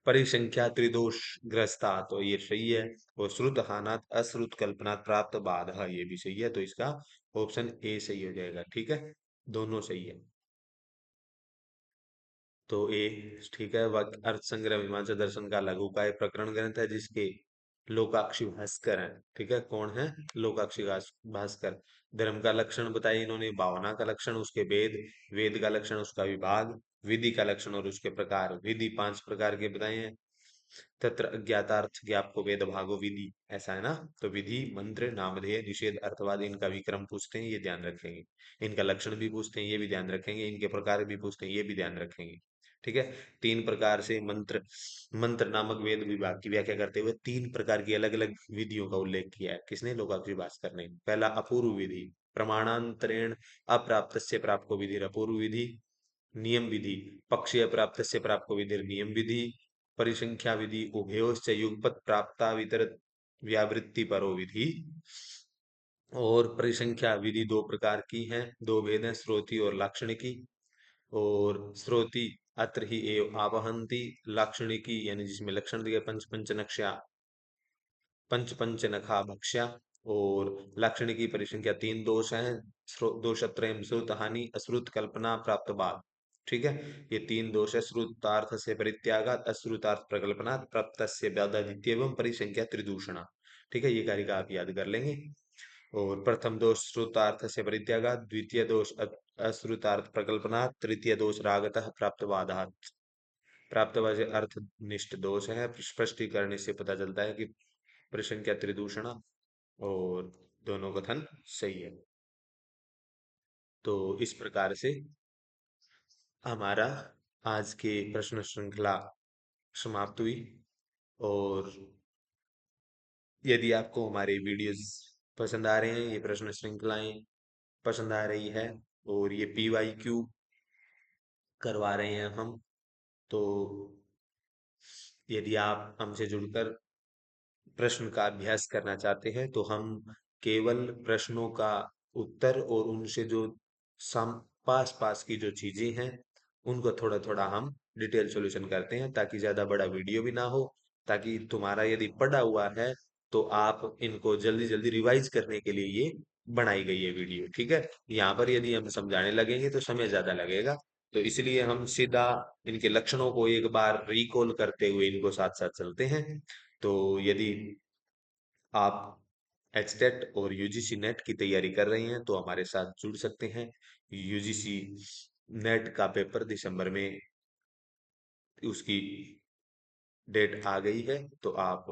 परिसंख्या त्रिदोष ग्रस्ता, तो ये सही है। और श्रुत हानात अश्रुत कल्पनात् प्राप्त बाधा, ये भी सही है। तो इसका ऑप्शन ए सही हो जाएगा। ठीक है, दोनों सही है। तो ए ठीक है। वाक्य अर्थ संग्रह मीमांसा दर्शन का लघुकाय प्रकरण ग्रंथ है, जिसके लोकाक्षी भास्कर हैं। ठीक है, कौन है? लोकाक्षी भास्कर। धर्म का लक्षण बताइए इन्होंने, भावना का लक्षण, उसके वेद, वेद का लक्षण, उसका विभाग, विधि का लक्षण और उसके प्रकार। विधि 5 प्रकार के बताए हैं। तत्र अज्ञातार्थ ज्ञापको वेद भागो विधि, ऐसा है ना। तो विधि, मंत्र, नामधेय, निषेध, अर्थवाद, इनका विक्रम पूछते हैं, ये ध्यान रखेंगे। इनका लक्षण भी पूछते हैं, ये भी ध्यान रखेंगे। इनके प्रकार भी पूछते हैं, ये भी ध्यान रखेंगे। ठीक है। 3 प्रकार से मंत्र, मंत्र नामक वेद विभाग की व्याख्या करते हुए 3 प्रकार की अलग अलग विधियों का उल्लेख किया है। किसने? लोकाक्षी भास्कर ने। पहला अपूर्व विधि, प्रमाणांतरेण अप्राप्तस्य प्राप्को विधि अपूर्व विधि। नियम विधि, पक्षीय प्राप्तस्य प्राप्को विधि नियम विधि। परिसंख्या विधि, उभयोश्च युगपत प्राप्ता वितर व्यावृत्ति परो विधि। और परिसंख्या विधि 2 प्रकार की हैं, 2 भेद हैं, श्रोति और लाक्षणिकी। और श्रोति अत्र ही एव आवहंती, लाक्षणिकी यानी जिसमें लक्षण दिए पंच पंच नक्ष्या, पंच पंच नखा भक्ष्या। और लाक्षणिकी परिसंख्या 3 दोष हैं, दोषत्रयम् श्रुत हानि अश्रुत कल्पना प्राप्त बाद। ठीक है, ये 3 दोष है। श्रुतार्थ से परित्यागात अश्रुतार्थ प्रकल्पनात् प्राप्तस्य बाधादित्य एवं परिसंख्या त्रिदूषणा। ठीक है, ये कारिका आप याद कर लेंगे। और प्रथम दोष श्रुतार्थ से परित्यागात, द्वितीय दोष अश्रुतार्थ प्रकल्पनात्, तृतीय दोष रागतः प्राप्त बाधात्। प्राप्तवाद से अर्थ निष्ठ दोष है। स्पष्टीकरण से पता चलता है कि प्रश्न क्या त्रिदूषण, और दोनों कथन सही है। तो इस प्रकार से हमारा आज के प्रश्न श्रृंखला समाप्त हुई। और यदि आपको हमारे वीडियोस पसंद आ रहे हैं, ये प्रश्न श्रृंखलाएं पसंद आ रही है, और ये PYQ करवा रहे हैं हम, तो यदि आप हमसे जुड़कर प्रश्न का अभ्यास करना चाहते हैं, तो हम केवल प्रश्नों का उत्तर और उनसे जो सम पास पास की जो चीजें हैं उनको थोड़ा थोड़ा हम डिटेल सॉल्यूशन करते हैं, ताकि ज्यादा बड़ा वीडियो भी ना हो। ताकि तुम्हारा यदि पढ़ा हुआ है तो आप इनको जल्दी जल्दी रिवाइज करने के लिए ये बनाई गई है वीडियो। ठीक है, यहाँ पर यदि हम समझाने लगेंगे तो समय ज्यादा लगेगा। तो इसलिए हम सीधा इनके लक्षणों को एक बार रिकॉल करते हुए इनको साथ साथ चलते हैं। तो यदि आप एचटेट और यूजीसी नेट की तैयारी कर रहे हैं तो हमारे साथ जुड़ सकते हैं। यूजीसी नेट का पेपर दिसंबर में, उसकी डेट आ गई है, तो आप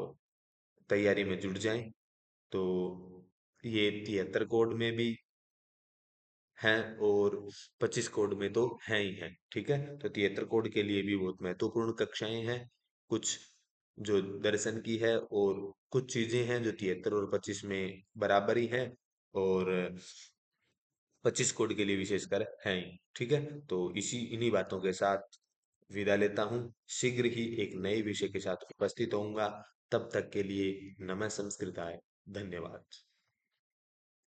तैयारी में जुट जाएं। तो ये 73 कोड में भी हैं और 25 कोड में तो हैं ही हैं। ठीक है, तो 73 कोड के लिए भी बहुत महत्वपूर्ण कक्षाएं हैं। कुछ जो दर्शन की है, और कुछ चीजें हैं जो 73 और 25 में बराबर ही है, और 25 कोड के लिए विशेषकर है ही। ठीक है, तो इन्हीं बातों के साथ विदा लेता हूँ। शीघ्र ही एक नए विषय के साथ उपस्थित होऊंगा। तब तक के लिए नमः संस्कृताय। धन्यवाद।